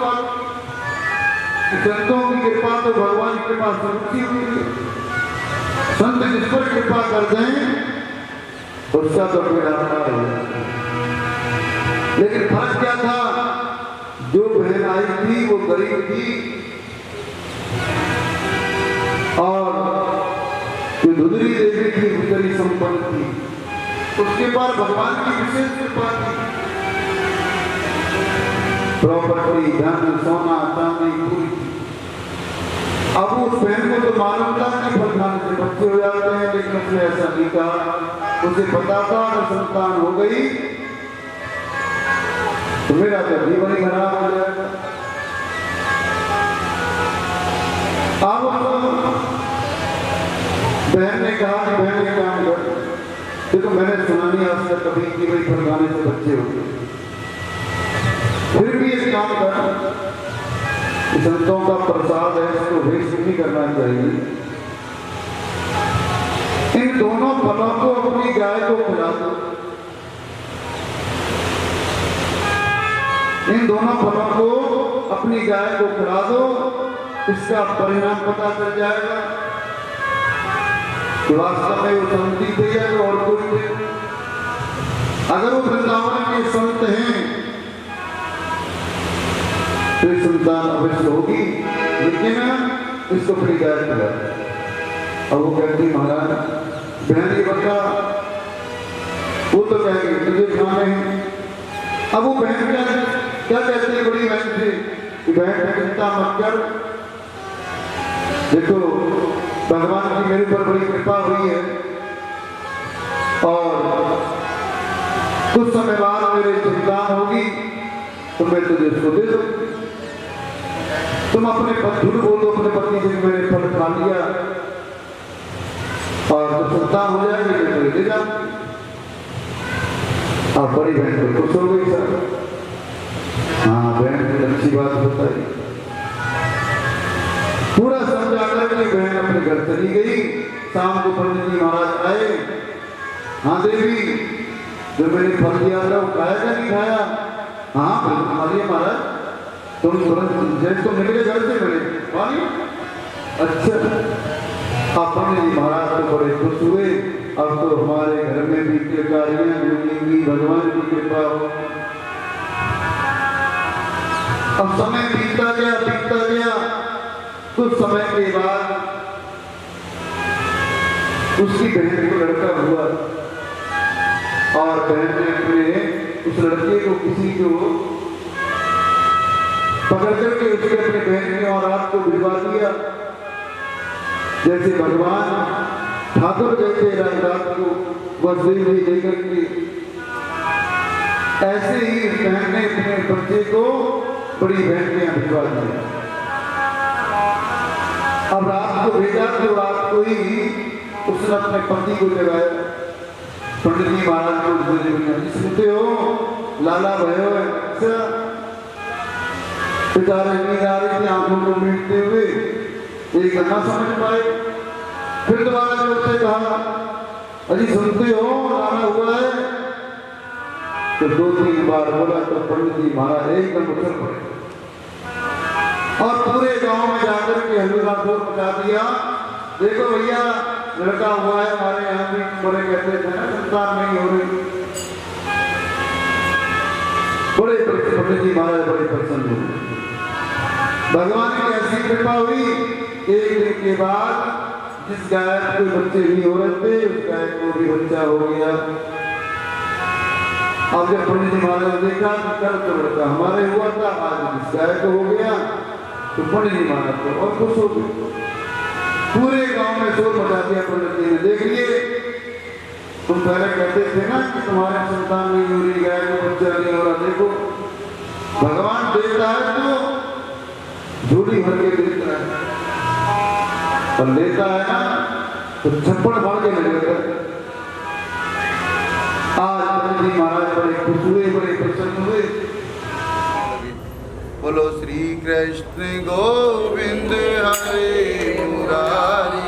संतों की कृपा तो भगवान की कृपा सबकी हुई है। संत जिस पर कृपा कर दें उसका तो बेड़ा हो जाता है। लेकिन फर्क क्या था? जो बहन आई थी वो गरीब थी और जो धुंधली देवी थी वो गरीब संपन्न थी। उसके बाद भगवान की विशेष कृपा थी। प्रॉपर्टी, धन, सोना, चांदी पूरी। अब उस बहन को तो मालूम था कि परखाने से बच्चे हो जाते हैं, लेकिन उसने ऐसा नहीं कहा। उसे पता था अगर संतान हो गई तो मेरा तो जीवन ही खराब हो जाएगा। अब बहन ने कहा कि बहन ये काम कर, देखो मैंने सुना नहीं आज तक कभी कि भाई परखाने से बच्चे हो गए, फिर भी ये काम कर, संतों का प्रसाद है इसको वेस्ट नहीं करना चाहिए। इन दोनों फलों को अपनी गाय को खिला दो। इन दोनों फलों को अपनी गाय को खिला दो, इसका परिणाम पता चल जाएगा कि वास्तव में वो संति थे या और कोई थे। अगर वो वृंदावन के संत हैं तो संतान अवश्य होगी, लेकिन इसको अपनी गाय खिला। अब वो कहती महाराज बहन ये बता, वो तो कहेगी तुझे खाने हैं। अब वो बहन क्या कहती है बड़ी बहन से कि बहन चिंता मत कर, देखो भगवान की मेरे पर बड़ी कृपा हुई है और कुछ समय बाद मेरी संतान होगी तो मैं तुझे उसको दे दूंगी। तुम अपने झूठ बोलो अपने पति से मैंने फल खा लिया और तो संतान हो जाएगी तो तुझे दे जाऊंगी। अब बड़ी बहन तो खुश हो गई सर। हाँ बहन की अच्छी बात बताई। पूरा समझा करके बहन अपने घर चली गई। शाम को पंडित जी महाराज आए, हाँ देवी जो मैंने फल दिया था वो खाया क्या नहीं खाया? हाँ बिल्कुल खा लिया महाराज, तुम तुरंत जैसे तो निकले घर से मिले पानी। अच्छा आप पंडित जी महाराज तो बड़े खुश हुए, अब तो हमारे घर में भी कृपारियां मिलेंगी, भगवान की कृपा हो। अब समय बीतता गया। कुछ समय के बाद उसकी बहन को लड़का हुआ और बहन ने अपने उस लड़के को किसी को पकड़ करके उसके अपने बहन की औलाद को भिजवा दिया। जैसे भगवान ठाकुर जैसे रात को वसुदेव जी लेकर के, ऐसे ही इस बहन ने अपने बच्चे को बड़ी बहन के यहाँ भिजवा दिया। अब रात को भेजा तो रात को ही उसने अपने पति को जगाया। पंडित जी महाराज को सुनते हो, लाला भयो बेचारे नींद आ रही थी, आंखों को मीटते हुए एक ना समझ पाए। फिर दोबारा जोर से कहा, अजी सुनते हो, लाला हुआ है। तो 2-3 बार बोला तो पंडित जी महाराज एकदम उछल पड़े और पूरे गांव में जाकर के हल्ला शोर मचा दिया। देखो भैया, लड़का हुआ है हमारे यहाँ भी, बड़े कहते थे ना संतान नहीं हो रही। बड़े पंडित जी महाराज बड़े प्रसन्न हुए। भगवान की ऐसी कृपा हुई, एक दिन के बाद जिस गाय को बच्चे नहीं हो रहे थे, उस गाय को भी बच्चा हो गया। अब जब पंडित जी महाराज ने देखा तो कल तो लड़का हमारे हुआ था, आज इस गाय को हो गया, तो पंडित जी महाराज को और खुश हो गए। पूरे गांव में शोर मचा दिया पंडित जी ने, देख लिए तुम पहले कहते थे ना कि तुम्हारे संतान नहीं हो रही, गाय को बच्चा नहीं हो रहा। देखो भगवान देता है तो झोली भर के देता है, और लेता है ना तो छप्पड़ भर के लगेगा। आज पंडित जी महाराज बड़े खुश हुए, बड़े प्रसन्न हुए। बोलो श्री कृष्ण गोविंद हरे मुरारी।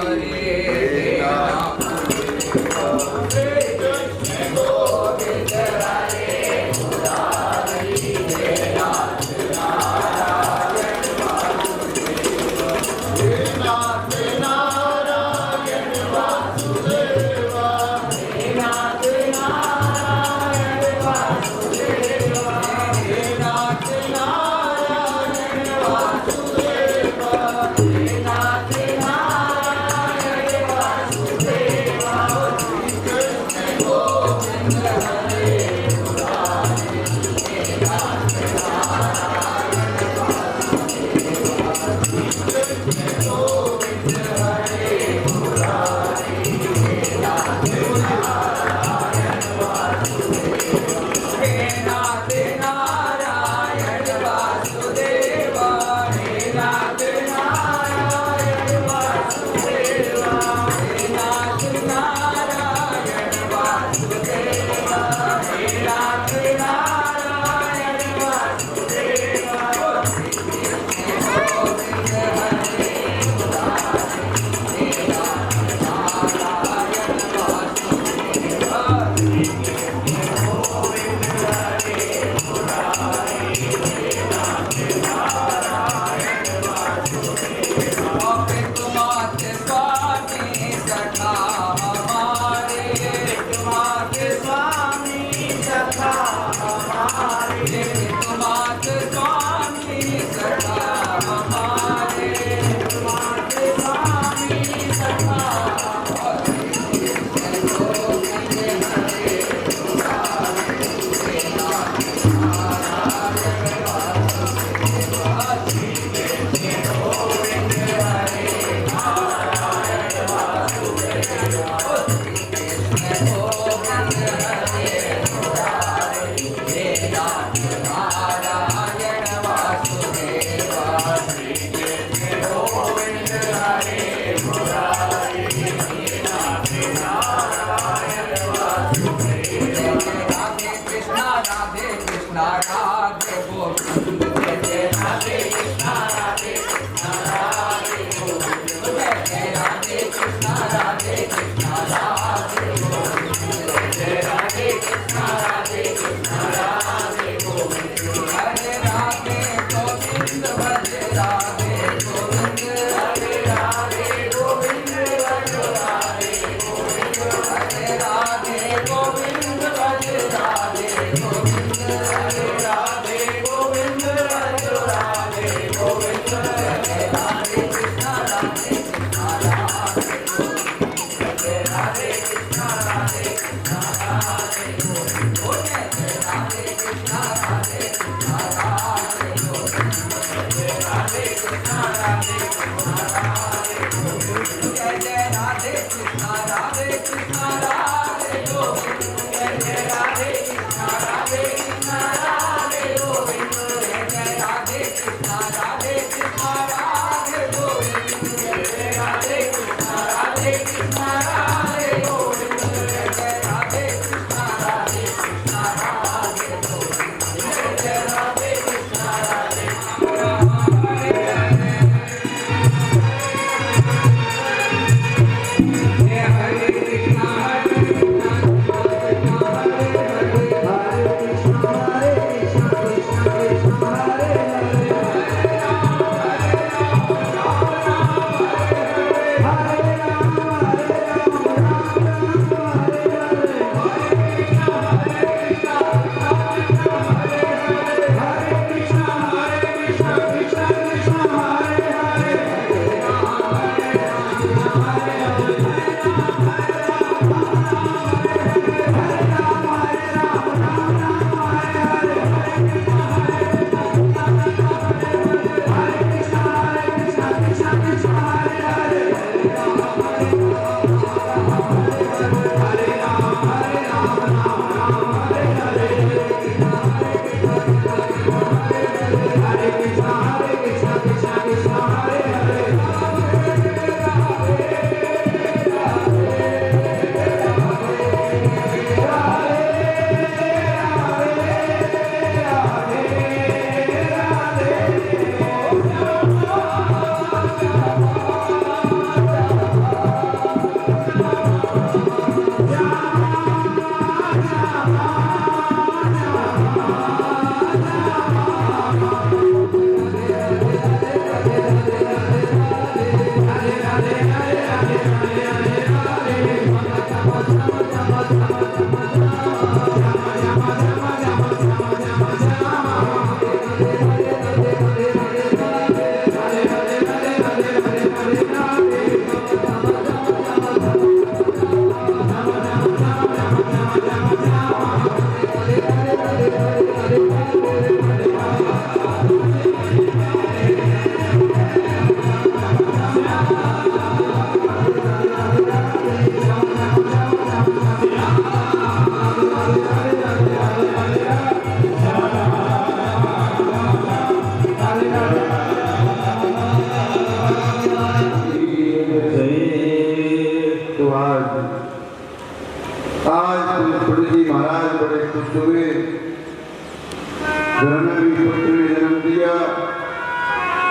Radhe Krishna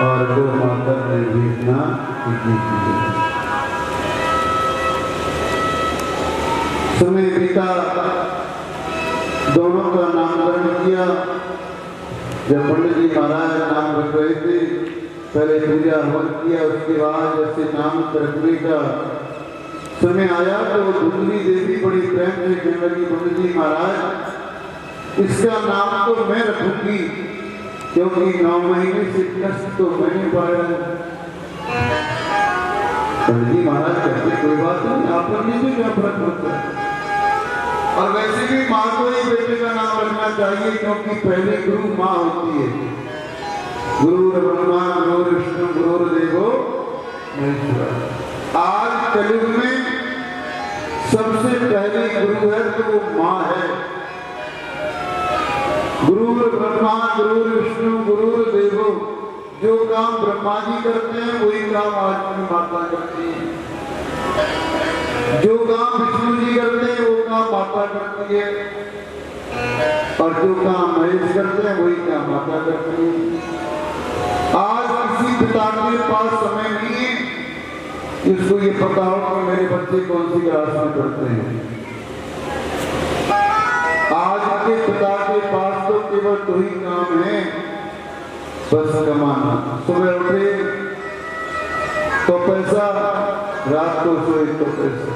और गौ माता ने भेजना कीजिए। समय पिता दोनों का नामकरण किया। जब पंडित जी महाराज नाम रख रहे थे, पहले पूजा हवन किया, उसके बाद जैसे नाम रखने का समय आया तो वो धुंधली देवी बड़ी प्रेम से कहने लगी, पंडित जी महाराज इसका नाम तो मैं रखूंगी, क्योंकि 9 महीने से कष्ट तो मैं नहीं पाया। पंडित जी महाराज कहते कोई बात नहीं, आप रख लीजिए, क्या फर्क पड़ता है। और वैसे भी माँ को ही बेटे का नाम रखना चाहिए, क्योंकि पहले गुरु माँ होती है। गुरु ब्रह्मा गुरु विष्णु गुरु देवो महेश्वरा। आज कलयुग में सबसे पहले गुरु है तो वो माँ है। गुरु ब्रह्मा गुरु विष्णु गुरु देवो। जो काम ब्रह्मा जी करते हैं वही काम आज की माता करती है। जो काम विष्णु जी करते हैं वो काम माता करती है, और जो काम महेश करते हैं वही काम माता करती है। आज किसी पिता के पास समय नहीं है जिसको ये पता हो कि मेरे बच्चे कौन सी क्लास में पढ़ते हैं। आज के पिता के पास तो केवल 2 ही काम है, बस कमाना। सुबह उठे तो पैसा, रात को सोए तो पैसा।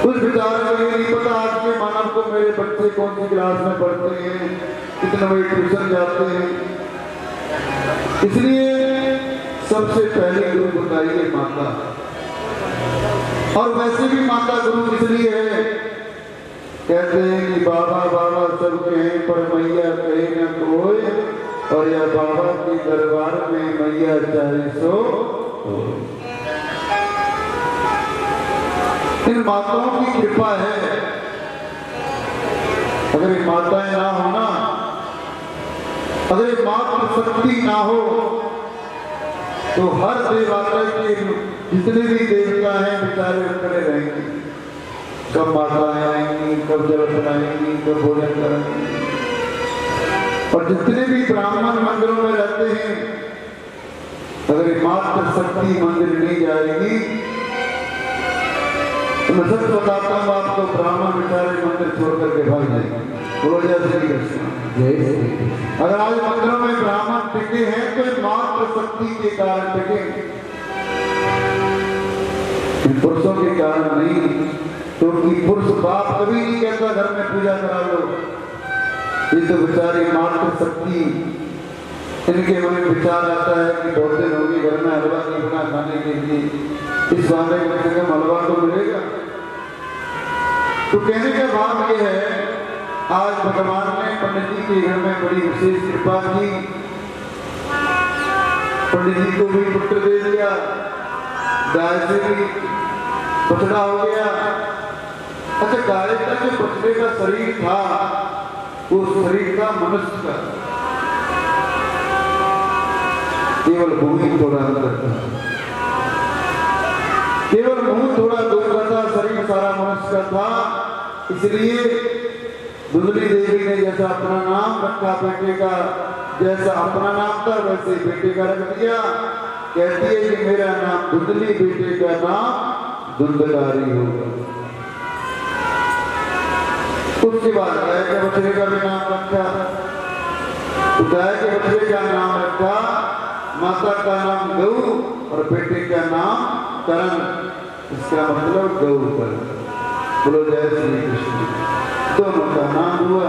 उस विचार को ये नहीं पता आज के मानव को मेरे बच्चे कौन सी क्लास में पढ़ते हैं, कितने बजे ट्यूशन जाते हैं। इसलिए सबसे पहले गुरु बताइए माता। और वैसे भी माता गुरु इसलिए है, कहते हैं कि बाबा बाबा सब कहें पर मैया कहे न कोई, और यह बाबा के दरबार में मैया चाहे सो। इन माताओं की कृपा है। अगर ये माताएं ना हो ना, अगर ये मातृ शक्ति ना हो तो हर देवता के जितने भी देवता हैं बेचारे खड़े रहेंगे। कब माताएं आएंगी, कब जल बनाएंगी, कब भोजन करेंगी। और जितने भी ब्राह्मण मंदिरों में रहते हैं, अगर ये मातृ शक्ति मंदिर नहीं जाएगी तो मैं सच बताता हूँ आपको, ब्राह्मण बेचारे मंदिर छोड़ करके भाग जाएंगे। बोलो जय श्री कृष्ण। अगर आज मंदिरों में ब्राह्मण टिके हैं तो मातृ शक्ति के कारण टिके, पुरुषों के कारण नहीं। क्योंकि पुरुष बाप कभी नहीं कहता घर में पूजा करा लो। ये तो बेचारी मातृ शक्ति, इनके मन में विचार आता है कि 2 दिन होगी घर में हलवा नहीं बना खाने के लिए, इस बहाने कम से कम हलवा तो मिलेगा। तो कहने का भाव ये है, आज भगवान ने पंडित जी के घर में बड़ी विशेष कृपा की। पंडित जी को भी पुत्र दे दिया, गाय से भी बछड़ा हो गया। अच्छा, गाय का जो बछड़े का शरीर था वो शरीर का मनुष्य का, केवल भूमि थोड़ा अंदर था, केवल मुंह थोड़ा दूर का था, शरीर सारा मनुष्य का था। इसलिए धुंधली देवी ने जैसा अपना नाम रखा बेटे का, जैसा अपना नाम था वैसे बेटे का रख दिया। कहती है कि मेरा नाम धुंधली, बेटे का नाम धुंधकारी होगा। उसके बाद गाय के बछड़े का भी नाम रखा। तो गाय के बछड़े का नाम रखा, माता का नाम गौ और बेटे का नाम करण। इसका मतलब गौ करण। बोलो जय श्री कृष्ण। दोनों का नाम हुआ।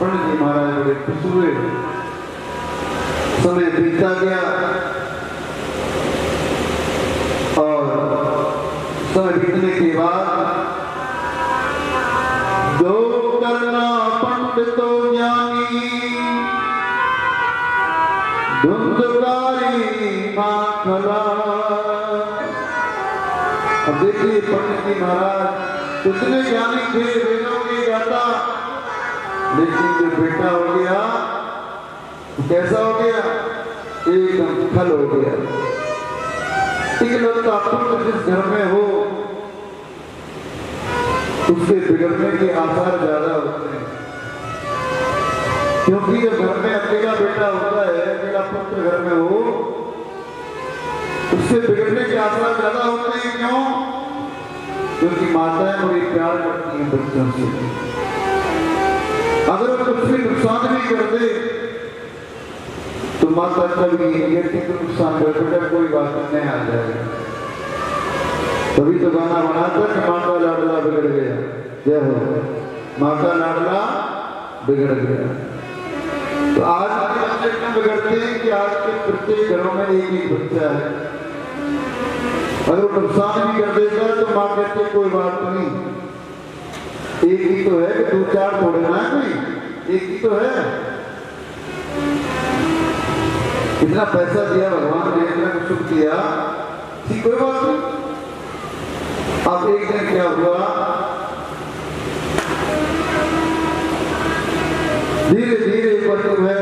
पंडित जी महाराज बड़े खुश हुए। समय बीता गया और समय बीतने के बाद दो करना पंडितो ज्ञानी धुंधकारी माखला। अब देखिए पंडित जी महाराज कितने ज्ञानी थे, वेदों की गाथा, लेकिन जो बेटा हो गया कैसा हो गया, एकदम खल हो गया। इकलौता पुत्र जिस घर में हो उसके बिगड़ने के आसार ज्यादा होते हैं। क्योंकि जब घर में अकेला बेटा होता है, अकेला क्योंकि माताएं बड़ी प्यार करती हैं बच्चों से। अगर वो कुछ भी नुकसान भी कर दे तो माता कभी ये तो नुकसान कर बेटा कोई बात नहीं आ जाएगा। तभी तो गाना बनाता कि माँ का लाडला बिगड़ गया, जय हो, माँ का लाडला बिगड़ गया। तो आज के बच्चे क्यों बिगड़ते हैं कि आज के प्रत्येक घरों में एक ही बच्चा है। अगर वो नुकसान भी कर देता है तो माँ कहती है कोई बात नहीं, एक ही तो है कि दो चार थोड़े ना है, कोई एक ही तो है। इतना पैसा दिया भगवान ने, इतना कुछ सुख दिया, ठीक कोई बात नहीं। अब एक दिन क्या हुआ, धीरे धीरे जो है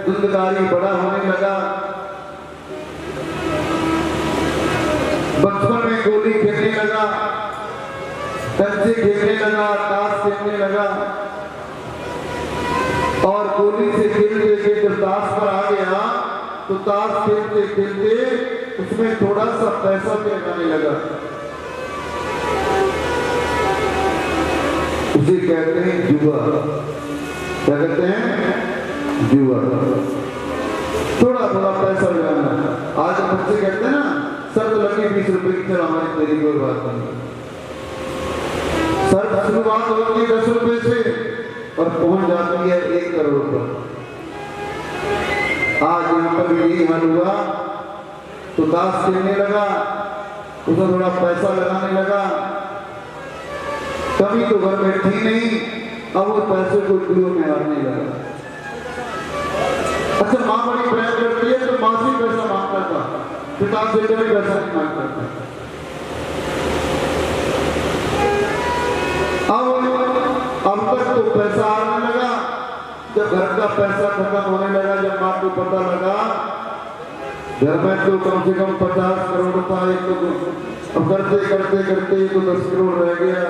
धुंधकारी बड़ा होने लगा। बचपन में गोली खेलने लगा, कंचे खेलने लगा, ताश खेलने लगा और गोली से खेलते खेलते ताश पर आ गया तो ताश खेलते खेलते उसमें थोड़ा सा पैसा भी लगाने लगा। उसे कहते हैं जुआ। क्या कहते हैं? जुआ। थोड़ा थोड़ा पैसा लगाना। आज बच्चे कहते हैं ना शर्त लगी 20 रुपए की, चल हमारी तेरी कोई बात नहीं। शर्त शुरुआत होती है 10 रुपए से और पहुंच जाती है 1 करोड़ पर। आज यहाँ पर भी यही हाल हुआ। तो ताश खेलने लगा, उसमें थोड़ा पैसा लगाने लगा। कभी तो घर में थी नहीं, अब वो पैसे को जुए में हारने लगा। अच्छा, माँ बड़ी प्रेम करती है तो माँ से पैसा मांगता था, पिता से कभी पैसा नहीं मांगता था। अब तक तो पैसा आने लगा। जब घर का पैसा खत्म होने लगा, जब माँ को पता लगा घर में तो कम से कम 50 करोड़ था, एक तो अब करते करते करते तो 10 करोड़ रह गया।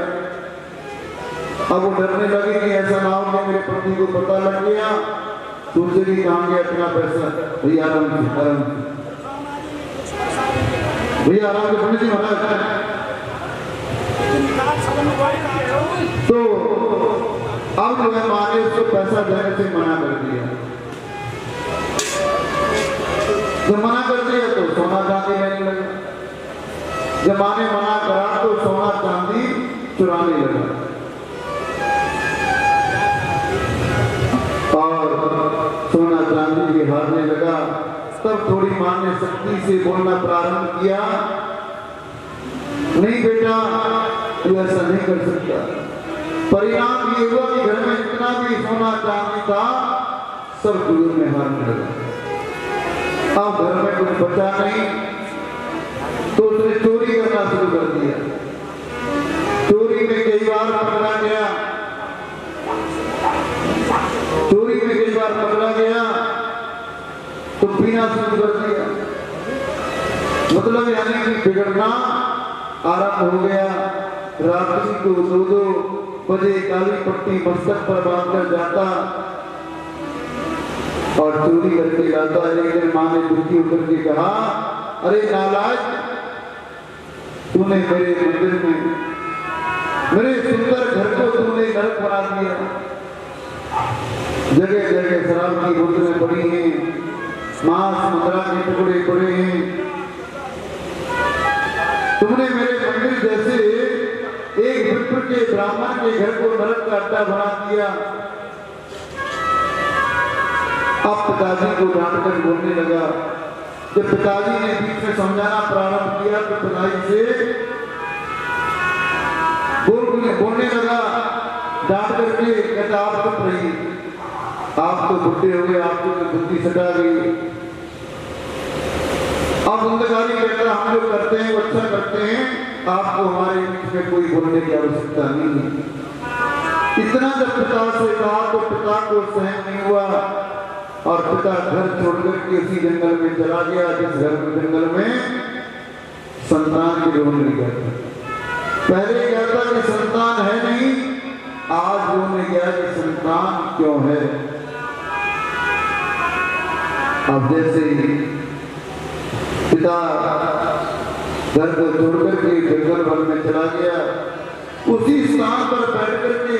अब वो डरने लगी कि ऐसा ना हो कि मेरे पति को पता लग गया तो उसे भी कहांगे अपना पैसा। भैया आराम से, आराम से भैया, आराम से पंडित जी महाराज। तो अब जो है माँ ने उसको पैसा देने से मना कर दिया। जब मना कर दिया तो सोना चांदी लेने लगा। जब माँ ने मना करा तो सोना चांदी चुराने लगा और सोना चांदी भी हारने लगा। तब थोड़ी माँ ने शक्ति से बोलना प्रारंभ किया, नहीं बेटा तू ऐसा नहीं कर सकता। परिणाम ये हुआ कि घर में जितना भी सोना चांदी था सब जुए में हारने लगा। अब घर में कुछ बचा नहीं तो उसने चोरी करना शुरू कर दिया। चोरी में कई बार पकड़ा गया, चोरी में कई बार पकड़ा गया तो पीना शुरू कर दिया। मतलब यानी कि बिगड़ना आरंभ हो गया। रात्रि को 2-2 बजे काली पट्टी मस्तक पर बांधकर जाता और चोरी करके लाता। एक दिन माँ ने दुखी होकर के कहा, अरे नालायक, तूने मेरे मंदिर में मेरे सुंदर घर को तूने नरक बना दिया। जगह जगह शराब की बोतलें पड़ी हैं, मांस मदिरा के टुकड़े पड़े हैं। तुमने मेरे मंदिर जैसे एक विप्र के ब्राह्मण के घर को नरक का अड्डा बना दिया। अब पिताजी को डांटकर बोलने लगा। जब पिताजी ने बीच में समझाना प्रारंभ किया तो पिताजी से बोलने लगा डांट करके, कहता आप चुप रहिए, आप तो बुढ़े हो गए, आपको तो बुद्धि सटा गई। अब धुंधकारी कहता हम जो करते हैं वो अच्छा करते हैं, आपको हमारे बीच में कोई बोलने की आवश्यकता नहीं है। इतना जब पिता से कहा तो पिता को सहन नहीं हुआ और पिता घर छोड़कर के उसी जंगल में चला गया जिस घर के जंगल में संतान की रोने लगा। पहले कहता कि संतान है नहीं, आज रोने गया कि संतान क्यों है। अब जैसे पिता घर को छोड़ करके जंगल वन में चला गया। उसी स्थान पर बैठ करके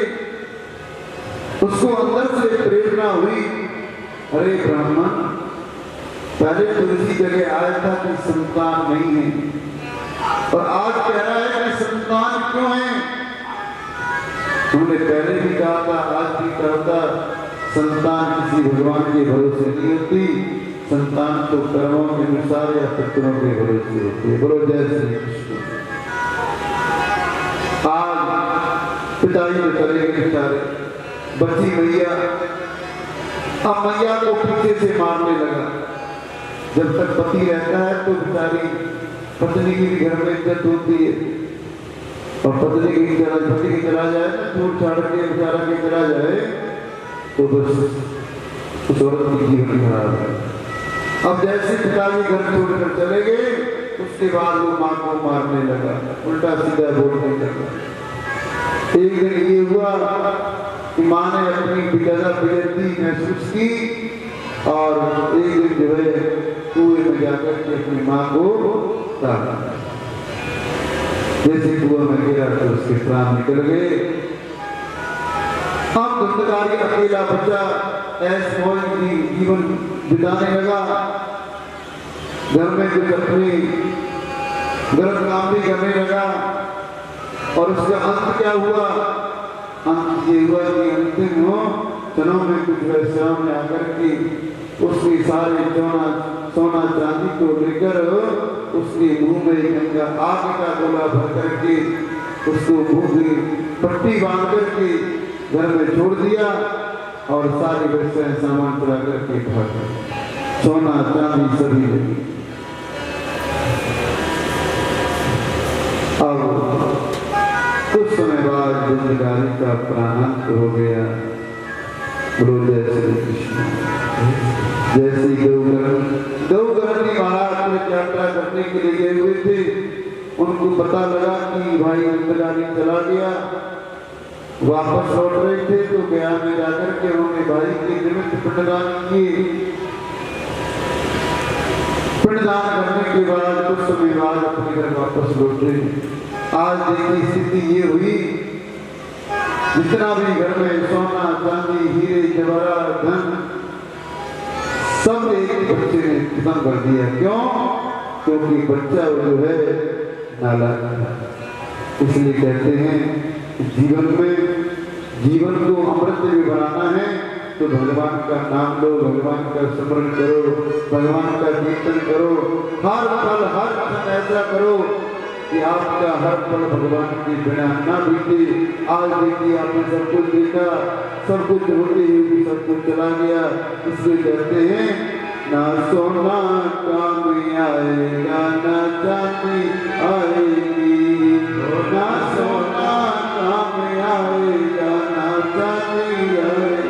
उसको अंदर से प्रेरणा हुई, अरे ब्राह्मण, पहले तो इसी जगह आया था कि संतान नहीं है और आज कह रहा है कि संतान क्यों है। उन्होंने पहले भी कहा था, आज भी कहता, संतान किसी भगवान के भरोसे नहीं होती, संतान तो कर्मों के अनुसार या पितरों के भरोसे होती है। बोलो जय श्री कृष्ण। आज पिताजी में चले गए बेचारे, बची मैया। अब मैया को पीछे से मारने लगा। जब तक पति रहता है तो बेचारी पत्नी की भी घर में इज्जत होती है, और पत्नी की पति की चला जाए ना, छोड़ छाड़ के बेचारा के चला जाए तो बस उस औरत की जीवन खराब है। अब जैसे पिताजी घर छोड़कर चले गए, उसके बाद वो माँ को मारने लगा, उल्टा सीधा बोलने लगा। एक दिन ये हुआ कि माँ ने अपनी ज्यादा बेइज्जती महसूस की और एक दिन जो है कुएं में जाकर के अपनी माँ को डाला। जैसे कुआं में गिरा तो उसके प्राण निकल गए। अब धुंधकारी अकेला बच्चा ऐसे मौज की जीवन बिताने लगा। घर में कुछ अपनी गलत काम भी करने लगा और उसका अंत क्या हुआ? अंत ये हुआ कि अंतिम क्षणों में कुछ वैश्याओं ने आकर के उसकी सारे सोना चांदी को लेकर उसके मुंह में गंगा आग का गोला भर करके उसको मुंह में पट्टी बांध करके घर में छोड़ दिया और सारे वैश्याएं सामान चुरा करके भाग गए। सोना चांदी सभी लगी। अब कुछ समय बाद धुंधकारी का प्राणांत हो गया। बोलो जय श्री कृष्ण। जैसे गौगर्णी महाराज यात्रा करने के लिए गए हुए थे, उनको पता लगा कि भाई धुंधकारी चला गया। वापस लौट रहे थे तो गया में जाकर के उन्होंने भाई के निमित्त पिंडदान किए। पिंडदान करने के बाद कुछ समय बाद अपने घर वापस लौटे। आज देखिए स्थिति ये हुई, जितना भी घर में सोना चांदी हीरे जवाहरात धन सब एक बच्चे ने खत्म कर दिया। क्यों? क्योंकि बच्चा जो है नालायक है। इसलिए कहते हैं जीवन को अमृत में बनाना है तो भगवान का नाम लो, भगवान का स्मरण करो, भगवान का कीर्तन करो। हर पल हर क्षण ऐसा करो कि आपका हर पल भगवान के बिना ना बीते। आज देखिए आपने सब कुछ देखा, सब कुछ होते हुए भी सब कुछ चला गया। इसलिए कहते हैं ना सोना काम आएगा, ना चांदी आएगी, ना सोना काम आएगा, ना चांदी आएगी।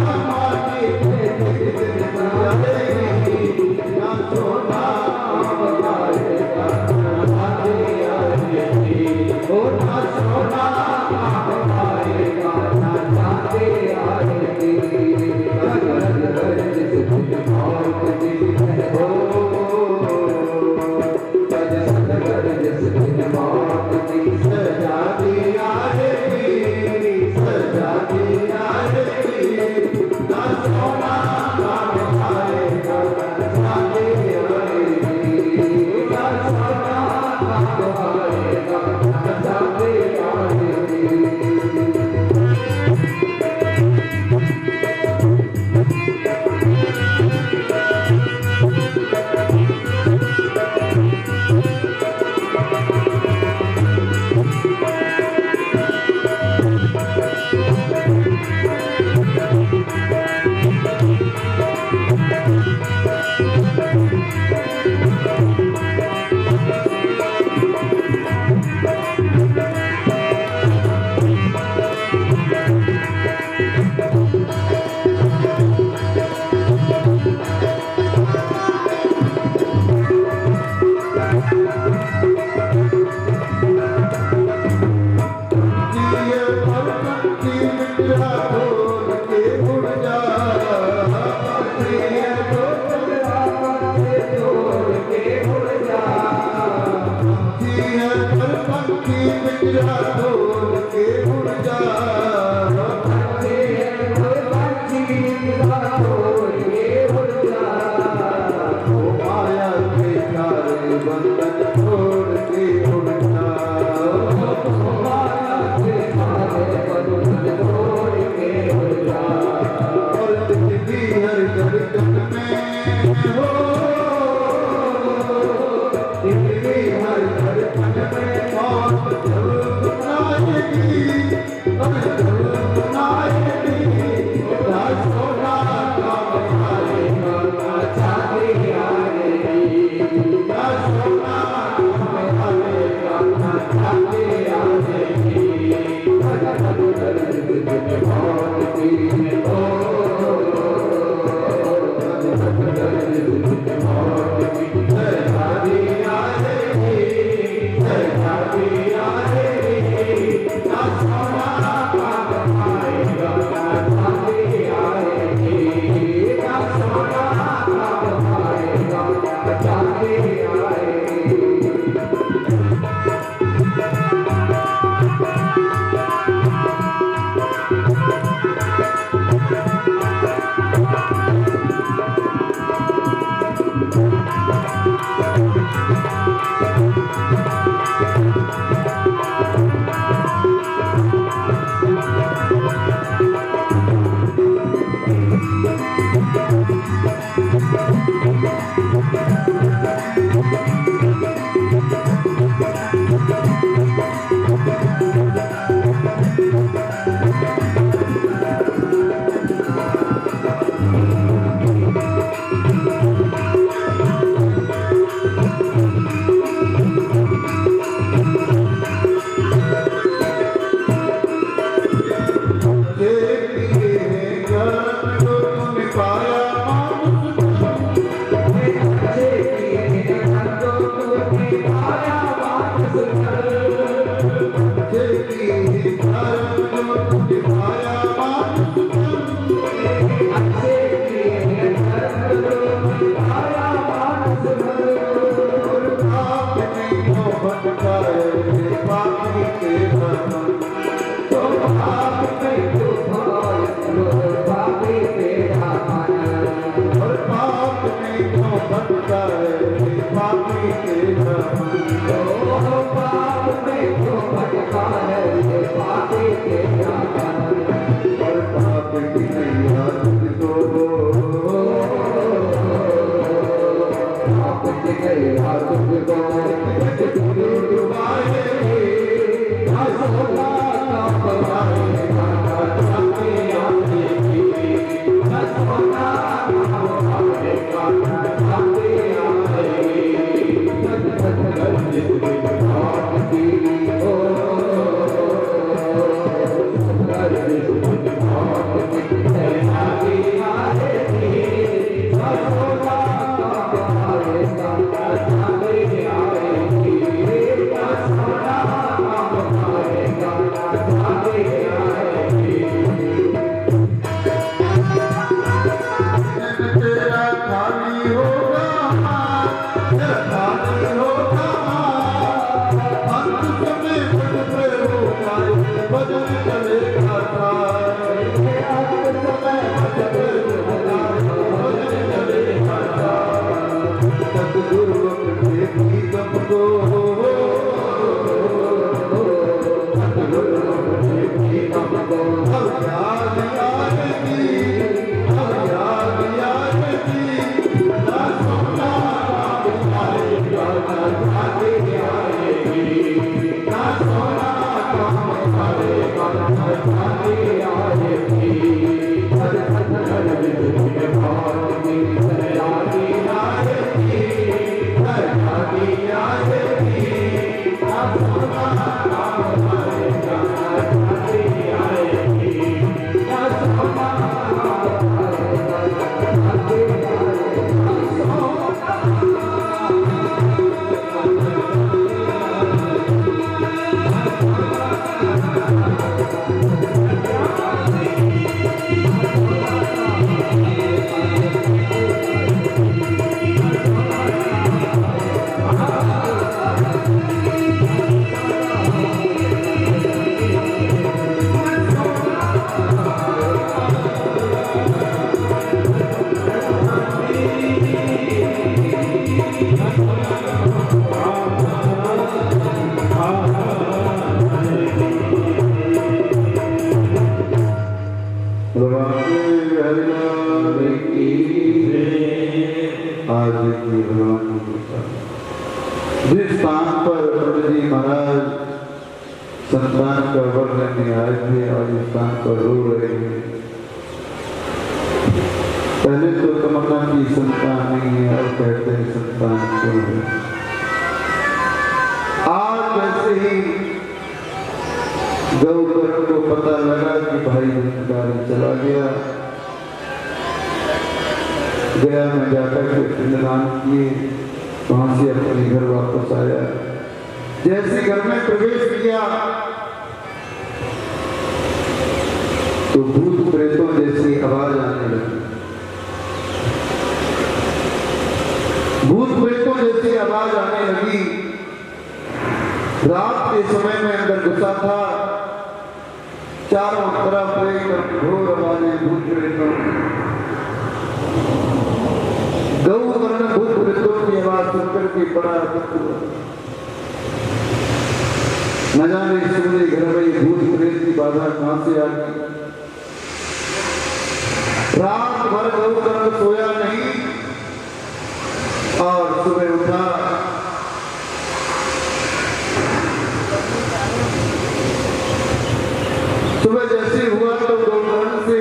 Oh, की भगवान की कृपा। जिस स्थान पर पंडित जी महाराज संतान का वर लेने आए थे और इस स्थान पर रो रहे हैं। पहले तो तमन्ना की संतान नहीं है और कहते हैं संतान क्यों है। आज जैसे ही गौकर को पता लगा कि भाई जिम्मेदारी चला गया, गया में जाकर के पिंडदान किए, वहां से अपने घर वापस आया। जैसे घर में प्रवेश किया तो भूत प्रेतों जैसी आवाज आने लगी। भूत प्रेतों जैसी आवाज आने लगी। रात के समय में अंदर घुसा था, चारों तरफ एक घोर आवाजें भूत प्रेतों, गौवर्ण भूत प्रेतों की आवाज सुनकर के बड़ा दुख हुआ। न जाने इसमें घर में भूत प्रेत की बाधा कहां से आ गई। रात भर गौवर्ण सोया नहीं और सुबह उठा। सुबह जैसे हुआ तो गौवर्ण से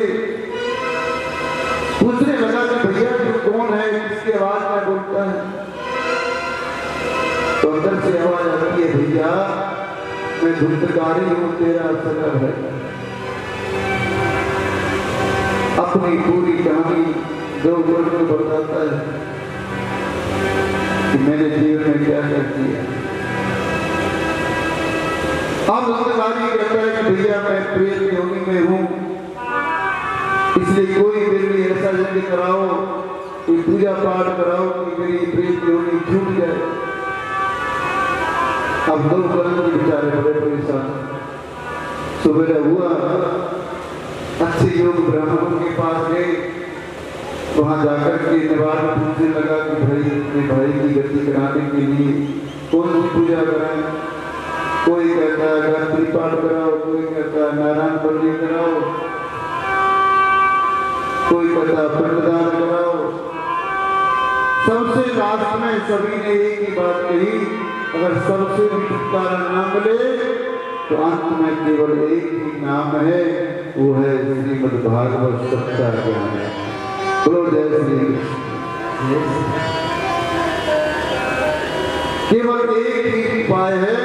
पूछने लगा कि भैया तू कौन है, किसकी आवाज में बोलता है। तो अंदर से आवाज आती है, भैया मैं धुंधकारी हूं, तेरा सगा है। अपनी पूरी कहानी गौवर्ण को बताता है कि मैंने जीवन में क्या क्या किया। अब धुंधकारी कहता है कि भैया मैं प्रेत योनि में हूं, इसलिए कोई मेरे लिए ऐसा यज्ञ कराओ, कोई पूजा पाठ कराओ कि मेरी प्रेत योनि छूट जाए। अब गौवर्ण के बेचारे बड़े परेशान। सुबह हुआ, अच्छे योग ब्राह्मणों के पास गए, वहां जाकर के निवारण पूछने लगा कि भाई अपने भाई की गति कराने के लिए कौन सी पूजा कराएं। कोई कहता है गायत्री पाठ कराओ, कोई कहता है नारायण बलि कराओ, कोई कहता है पिंडदान कराओ। सबसे लास्ट में सभी ने एक ही बात कही, अगर सबसे भी छुटकारा न मिले तो अंत में केवल एक ही नाम है, वो है श्रीमद् भागवत सप्ताह ज्ञान। बोलो जय श्री कृष्ण। केवल एक ही उपाय है,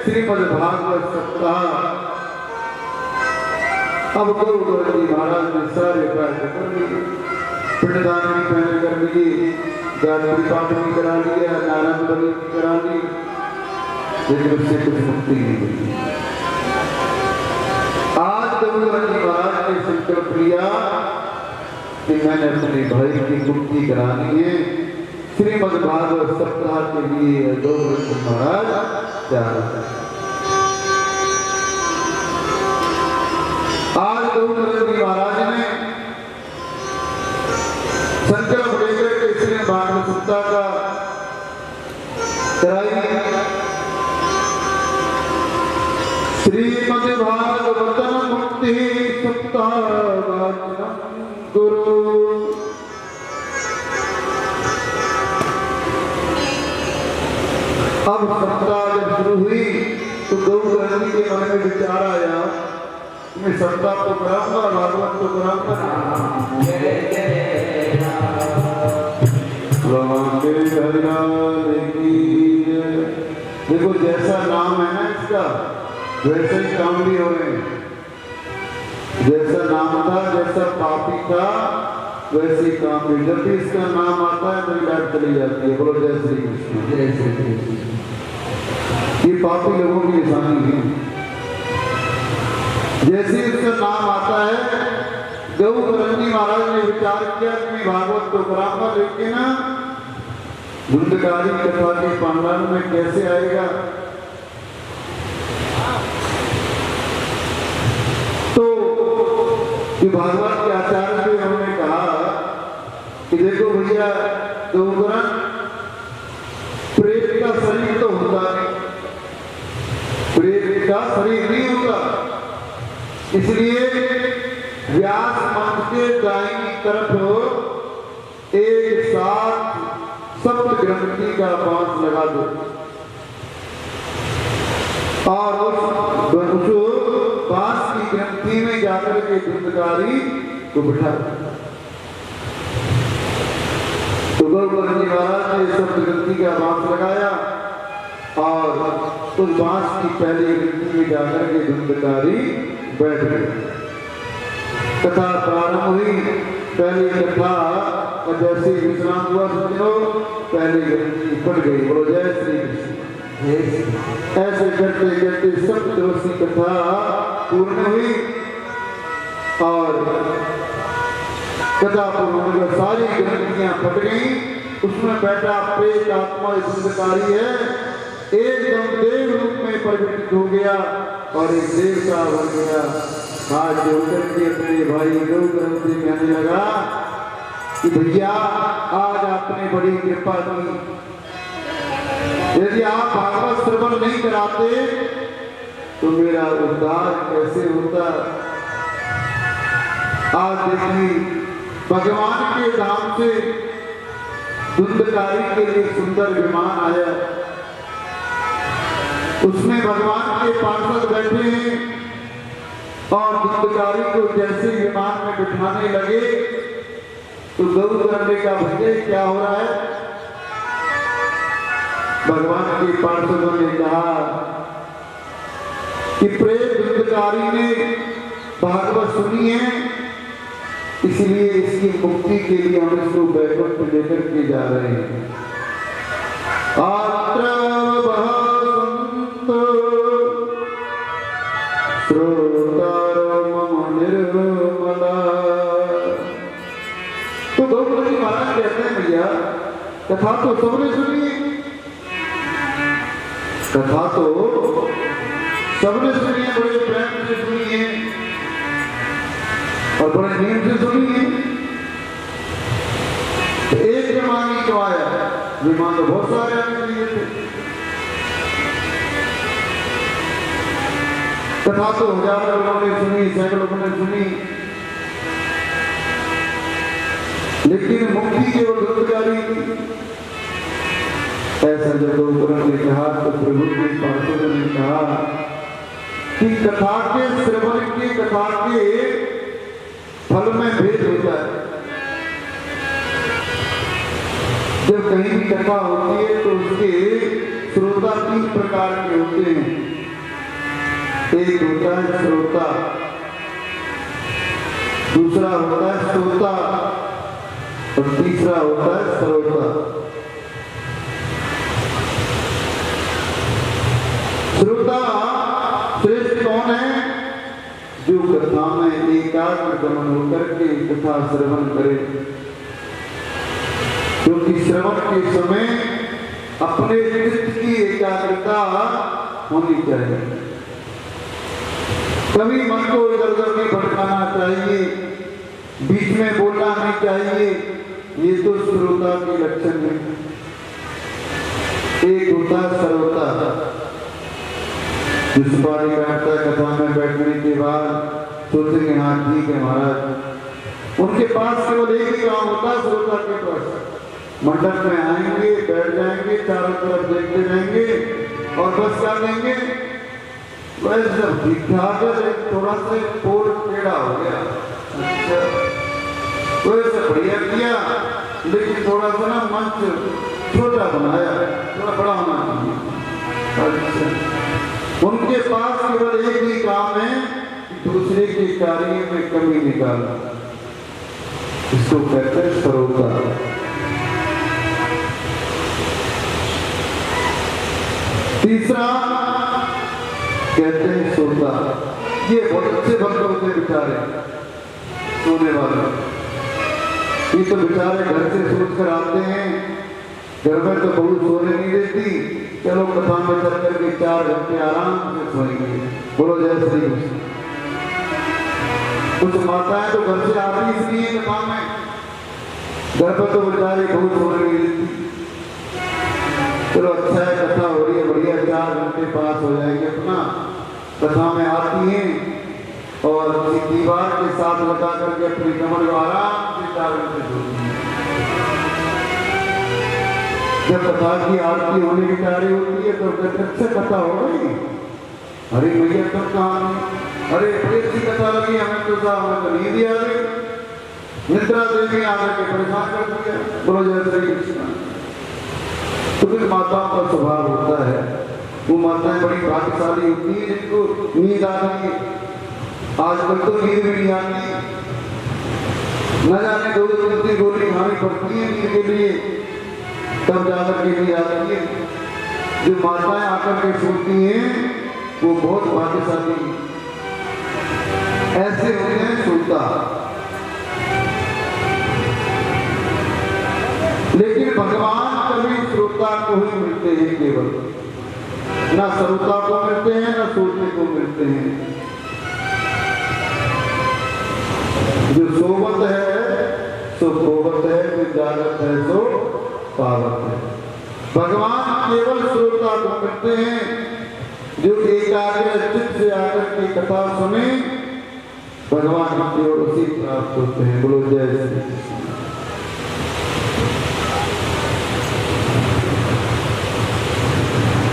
श्रीमद् भागवत सप्ताह। अब गौवर्ण जी महाराज ने सारे कार्य कर लिए, पिंडदान भी पहले कर लिए, गायत्री पाठ भी करा लिया, नारायण बलि भी करा ली, लेकिन उससे कुछ मुक्ति नहीं मिली। आज गौवर्ण जी महाराज ने संकल्प लिया कि मैंने अपने भाई की मुक्ति करानी है। श्रीमद् भागवत सप्ताह के लिए गौवर्ण जी महाराज तैयार है। आज गौवर्ण जी महाराज ने संकल्प लेकर के श्रीमद् भागवत सप्ताह का कराई। श्रीमद् भागवतम मुक्ति सप्ताह गुरु। अब सप्ताह जब शुरू हुई तो गौवर्ण जी के मन में विचार आया, मैं सप्ताह तो कराऊंगा, भागवत तो कराऊंगा। देखो जैसा नाम है ना इसका, वैसे ही काम भी हो रहे हैं। जैसा नाम था, जैसा पापी था, वैसे ही काम भी। जब भी इसका नाम आता है तो लाइट चली जाती है। बोलो जय श्री कृष्ण। जय श्री कृष्ण। ये पापी लोगों की निशानी है। जैसे इसका नाम आता है, गौवर्ण जी महाराज ने विचार किया कि मैं भागवत तो कराऊंगा, लेकिन धुंधकारी कथा के पांडाल में कैसे आएगा। तो भागवत के आचार्य से हमने कहा कि देखो भैया, गौवर्ण प्रेत का शरीर तो होता नहीं, प्रेत का शरीर नहीं होता, इसलिए व्यास मंच के दाहिनी तरफ एक साथ सब प्रकृति का बांस लगा दो और उस बांस की ग्रंथि में जाकर के धुंधकारी को बिठा दो। तो गौकर्ण जी महाराज ने सब ग्रंथि का बांस लगाया और उस बांस की पहली ग्रंथि में जाकर के धुंधकारी बैठ गए। कथा प्रारंभ हुई। पहली कथा जैसे विश्राम हुआ समझो, पहली ग्रंथि पड़ गई। बोलो जय श्री कृष्ण। ऐसे करते करते सप्तवर्षी कथा पूर्ण हुई और कथा पूर्ण होकर सारी ग्रंथियां फट गई। उसमें बैठा प्रेत आत्मा धुंधकारी है, एकदम देव रूप में परिवर्तित हो गया और एक देवता बन गया। हाथ जोड़कर के अपने भाई गौकर्ण से कहने लगा कि भैया आज आपने बड़ी कृपा की, यदि आप भागवत श्रवण नहीं कराते तो मेरा उद्धार कैसे होता। आज देखिए भगवान के धाम से धुंधकारी के लिए सुंदर विमान आया, उसमें भगवान के पार्षद बैठे हैं और धुंधकारी को जैसे विमान में बिठाने लगे तो गौकर्ण का भैया क्या हो रहा है। भगवान के पार्षदों ने कहा कि प्रेत धुंधकारी ने भागवत सुनी है, इसलिए इसकी मुक्ति के लिए हम इसको वैकुंठ लेकर के जा रहे हैं। तो गौकर्ण जी महाराज कहते हैं भैया कथा तो सबने सुनी है, कथा तो सबने सुनी है, बड़े प्रेम से सुनी है और बड़े नियम से सुनी है। तो एक विमान ही तो आया, विमान तो बहुत सारे आने लिए थे। कथा तो हजारों लोगों ने सुनी, सैकड़ों लोगों ने सुनी, लेकिन मुक्ति की वो धुंधकारी ऐसा जब गौकर्ण ने कहा तो प्रभु के पार्षदों ने कहा कि कथा के श्रवण की, कथा के फल में भेद होता है। जब कहीं भी कथा होती है तो उसके श्रोता 3 प्रकार के होते हैं। एक होता है श्रोता, दूसरा होता है श्रोता और तीसरा होता है श्रोता। श्रोता श्रेष्ठ कौन है? जो कथा में एकाग्र गमन होकर के कथा श्रवण करे, क्योंकि श्रवण के समय अपने चित्त की एकाग्रता होनी चाहिए। कभी मन को इधर उधर नहीं भटकाना चाहिए, बीच में बोलना नहीं चाहिए। ये तो श्रोता के लक्षण है। एक होता है श्रोता, जिस बारी बैठता है कथा में बैठने के बाद सोचेंगे हाँ ठीक है महाराज। उनके पास केवल एक ही काम होता है श्रोता के पास, मंडप में आएंगे, बैठ जाएंगे, चारों तरफ देखते रहेंगे और बस क्या लेंगे, वैसे सब ठीक ठाक है, थोड़ा सा पोर टेढ़ा हो गया, वैसे बढ़िया किया, लेकिन थोड़ा सा ना मंच छोटा बनाया, थोड़ा बड़ा होना चाहिए। उनके पास केवल एक ही काम है, दूसरे के कार्य में कमी निकालना। इसको कहते हैं श्रोता। तीसरा कहते हैं श्रोता। ये बहुत अच्छे भक्त होते हैं बेचारे, सोने वाले। ये तो बेचारे घर से सोच कर आते हैं, घर में तो बहुत सोने नहीं देती, चलो कथा में चल करके 4 घंटे आराम से सोएंगे। बोलो जय श्री कृष्ण। कुछ माताएं तो घर से आती इसलिए कथा में, घर पर तो बेचारे बहुत सोने नहीं देती। चलो अच्छा है, कथा हो रही है, बढ़िया 4 घंटे पास हो जाएंगे अपना। कथा में आती हैं और दीवार के साथ लगा करके अपनी कमर को आराम से 4 घंटे सोती हैं। जब कथा की आरती होने की तैयारी होती है तो कच्चे कथा हो गई, अरे भैया तुम कहाँ, अरे बड़ी अच्छी कथा लगी हमें तो साहब, हमें तो नींद आ गई, निद्रा देवी आकर के परेशान कर दिया। बोलो जय श्री कृष्ण। तो फिर माताओं का स्वभाव होता है, वो माताएं बड़ी भाग्यशाली होती है जिनको नींद आ रही है। आजकल तो नींद भी नहीं आती, न जाने दो तीन गोली खानी पड़ती है नींद के लिए, तब जाकर के नींद आती है। जो माताएं आकर के सोती हैं वो बहुत भाग्यशाली ऐसे होते हैं सोता। लेकिन भगवान कभी श्रोता को ही मिलते हैं, केवल ना श्रोता को मिलते हैं ना सोते को मिलते हैं। जो सोवत है सो खोवत है, जो जागत है सो पावत है। भगवान केवल श्रोता को मिलते हैं जो एकाग्र चित्त से आकर के कथा सुने, भगवान की ओर उसी प्राप्त होते हैं। बोलो जय श्री कृष्ण।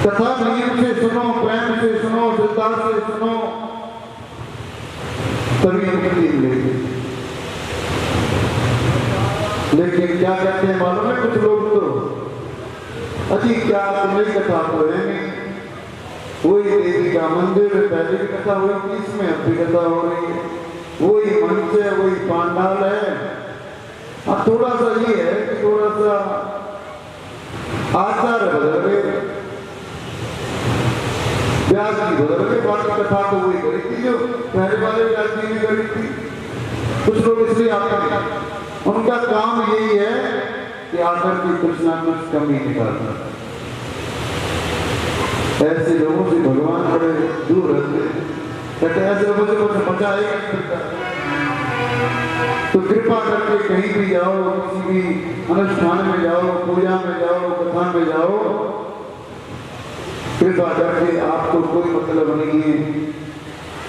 कथा नियम से सुनो, प्रेम से सुनो, श्रद्धा से सुनो, तभी मुक्ति मिलेगी। लेकिन क्या कहते हैं मालूम है कुछ लोग तो, अजी क्या तुम्हारी कथा तो है नहीं, वही देवी का मंदिर, पहले भी कथा हुई थी, इसमें अब भी कथा हो रही है, वही मंच है, वही पांडाल है। हाँ थोड़ा सा ये है कि थोड़ा सा आचार बदल गए, व्यास जी बदल गए, बाकी कथा तो वही करी थी जो पहले वाले व्यास जी ने करी थी। कुछ लोग इसलिए आते हैं, उनका काम यही है कि आकर की कुछ ना कुछ कमी निकालना। ऐसे लोगों से भगवान बड़े दूर रहते हैं, कहते ऐसे लोगों से कुछ मजा आएगा। तो कृपा करके कहीं भी जाओ, किसी भी अनुष्ठान में जाओ, पूजा में जाओ, कथा में जाओ, कृपा करके आपको कोई मतलब नहीं है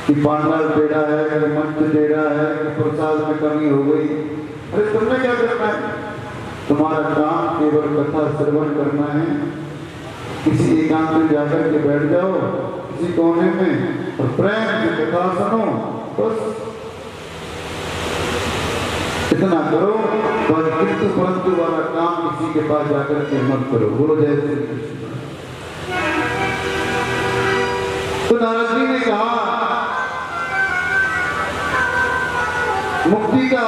कि पांडाल टेढ़ा है, कि मंच टेढ़ा है, कि प्रसाद में कमी हो गई। अरे तुमने क्या करना है? तुम्हारा काम केवल कथा श्रवण करना है। किसी एकांत में जाकर के बैठ जाओ किसी कोने में और प्रेम से कथा सुनो, बस इतना करो। किंतु परंतु वाला काम किसी के पास जाकर के मत करो। बोलो जय श्री कृष्ण। तो नारद जी ने कहा मुक्ति का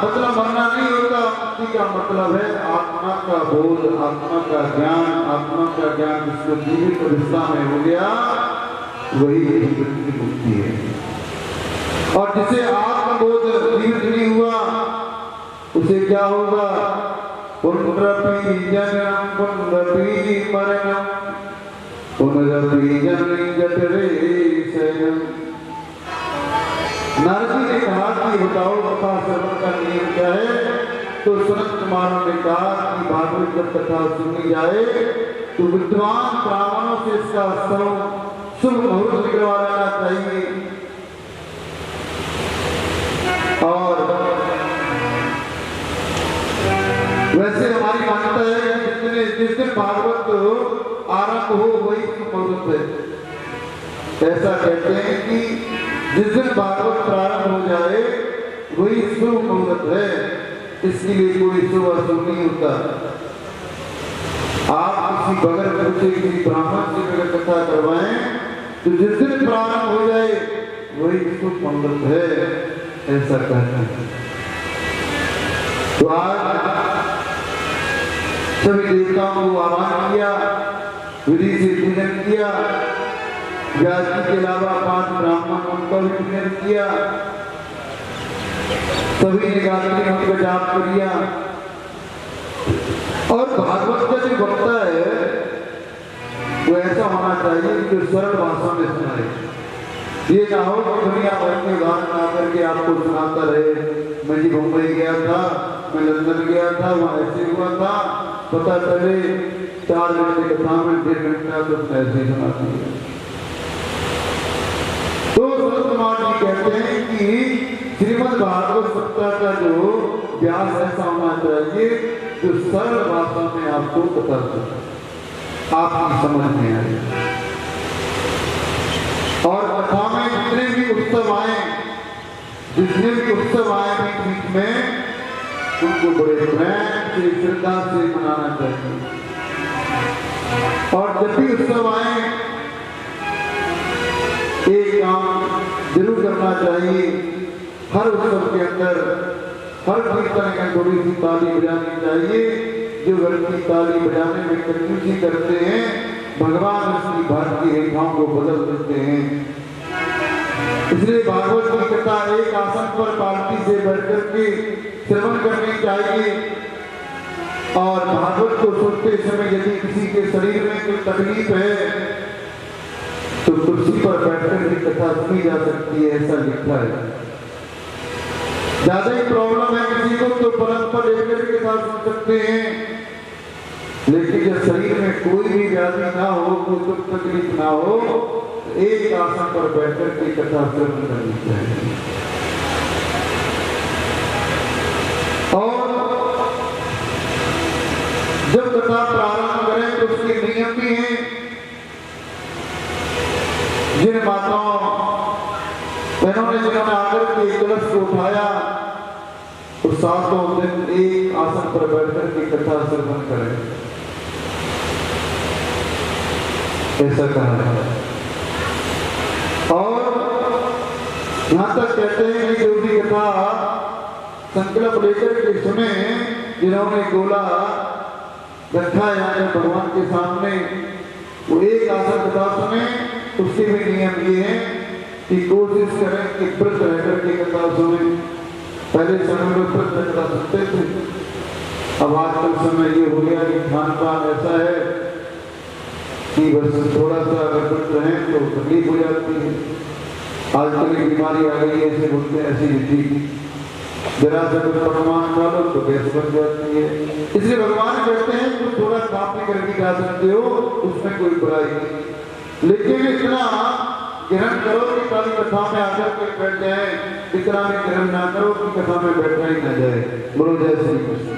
मतलब मरना नहीं होता, मुक्ति का मतलब है आत्मा का बोध, आत्मा का ज्ञान। आत्मा का ज्ञान जिसको जीवित अवस्था में हो गया वही जीवित की मुक्ति है। और जिसे आत्मबोध जीवित नहीं हुआ उसे क्या होगा? पुनरपि जननम पुनरपि मरणम पुनरपि जननी जठरे शयनम। नारद जी ने कहा कि बताओ कथा श्रवण का नियम क्या है? तो सनत कुमारों ने कहा कि भागवत जब कथा सुनी जाए तो विद्वान ब्राह्मणों से इसका स्तव शुभ मुहूर्त निकलवा लेना चाहिए। और वैसे हमारी मान्यता है कि जिस दिन भागवत आरंभ हो वही शुभ मुहूर्त है। ऐसा कहते हैं कि जिस दिन भागवत प्रारंभ हो जाए वही शुभ मुहूर्त है, इसके लिए कोई शुभ अशुभ नहीं होता। आप किसी बगैर पूछे किसी ब्राह्मण से अगर कथा करवाएं तो जिस दिन प्रारंभ हो जाए वही शुभ मुहूर्त है, ऐसा कहते हैं। तो आज सभी देवताओं को आह्वान किया, विधि से पूजन किया, व्यास जी के अलावा 5 ब्राह्मण उनका भी पूजन किया, सभी ने गायत्री मंत्र का जाप किया। और भागवत का जो वक्ता है वो ऐसा होना चाहिए कि सरल भाषा में सुनाए। ये ना हो कि दुनिया भर के उदाहरण आकर के आपको सुनाता रहे, मैं जी मुंबई गया था, मैं लंदन गया था, वहां ऐसे हुआ था, पता चले 4 घंटे कथा में 1.5 घंटा तो ऐसे ही सुनाती है। तो सनत कुमार जी कहते हैं कि श्रीमद् भागवत सप्ताह का जो व्यास ऐसा होना चाहिए जो सरल भाषा में आपको बता सके, आपकी समझ में आए। और कथा में जितने भी उत्सव आए, जितने भी उत्सव आए बीच बीच में, उनको बड़े प्रेम से श्रद्धा से मनाना चाहिए। और जब भी उत्सव आए एक काम जरूर करना चाहिए, हर उत्सव के अंदर हर कीर्तन में थोड़ी सी ताली बजानी चाहिए। जो व्यक्ति ताली बजाने में कंजूसी करते हैं, भगवान उसकी भारत की रेखाओं को बदल देते हैं। इसलिए भागवत की कथा एक आसन पर पालकी से बैठकर के श्रवण करनी चाहिए। और भागवत को सुनते समय यदि किसी के शरीर में कोई तकलीफ है तो कुर्सी पर बैठकर भी कथा सुनी जा सकती है, ऐसा लिखा है। ज्यादा ही प्रॉब्लम है किसी को तो पलंग पर लेकर के कथा सुन सकते हैं। लेकिन जब शरीर में कोई भी व्याधि ना हो, कोई दुख तकलीफ ना हो, तो एक आसन पर बैठकर के कथा श्रवण करनी चाहिए। और जब कथा प्रारंभ करें तो उसके नियम भी हैं। जिन माताओं बहनों ने जिन्होंने आकर के कलश को उठाया, तो सातों दिन एक आसन पर बैठकर के कथा श्रवण करें, ऐसा कहा है। और यहां तक कहते हैं कि जो भी कथा संकल्प लेकर के सुने, जिन्होंने गोला रखा है भगवान के सामने, वो एक आसन कथा सुने। उसके भी नियम ये है कि कोशिश करें कि व्रत रहकर के कथा सुने। पहले समय में व्रत कथा सुनते थे, अब आजकल समय ये हो गया कि खान पान ऐसा है कि बस थोड़ा सा अगर व्रत रहे तो तकलीफ हो जाती है। आजकल की बीमारी आ गई है, ऐसे बोलते हैं एसिडिटी, जरा सा कुछ पकवान खा लो तो गैस बन जाती है। इसलिए भगवान कहते हैं कि थोड़ा काम नहीं करके खा सकते हो, उसमें कोई बुराई नहीं, लेकिन इतना ग्रहण करो कि कल कथा में आकर के बैठ जाए, इतना भी ग्रहण ना करो कि कथा में बैठना ही ना जाए। बोलो जय श्री कृष्ण।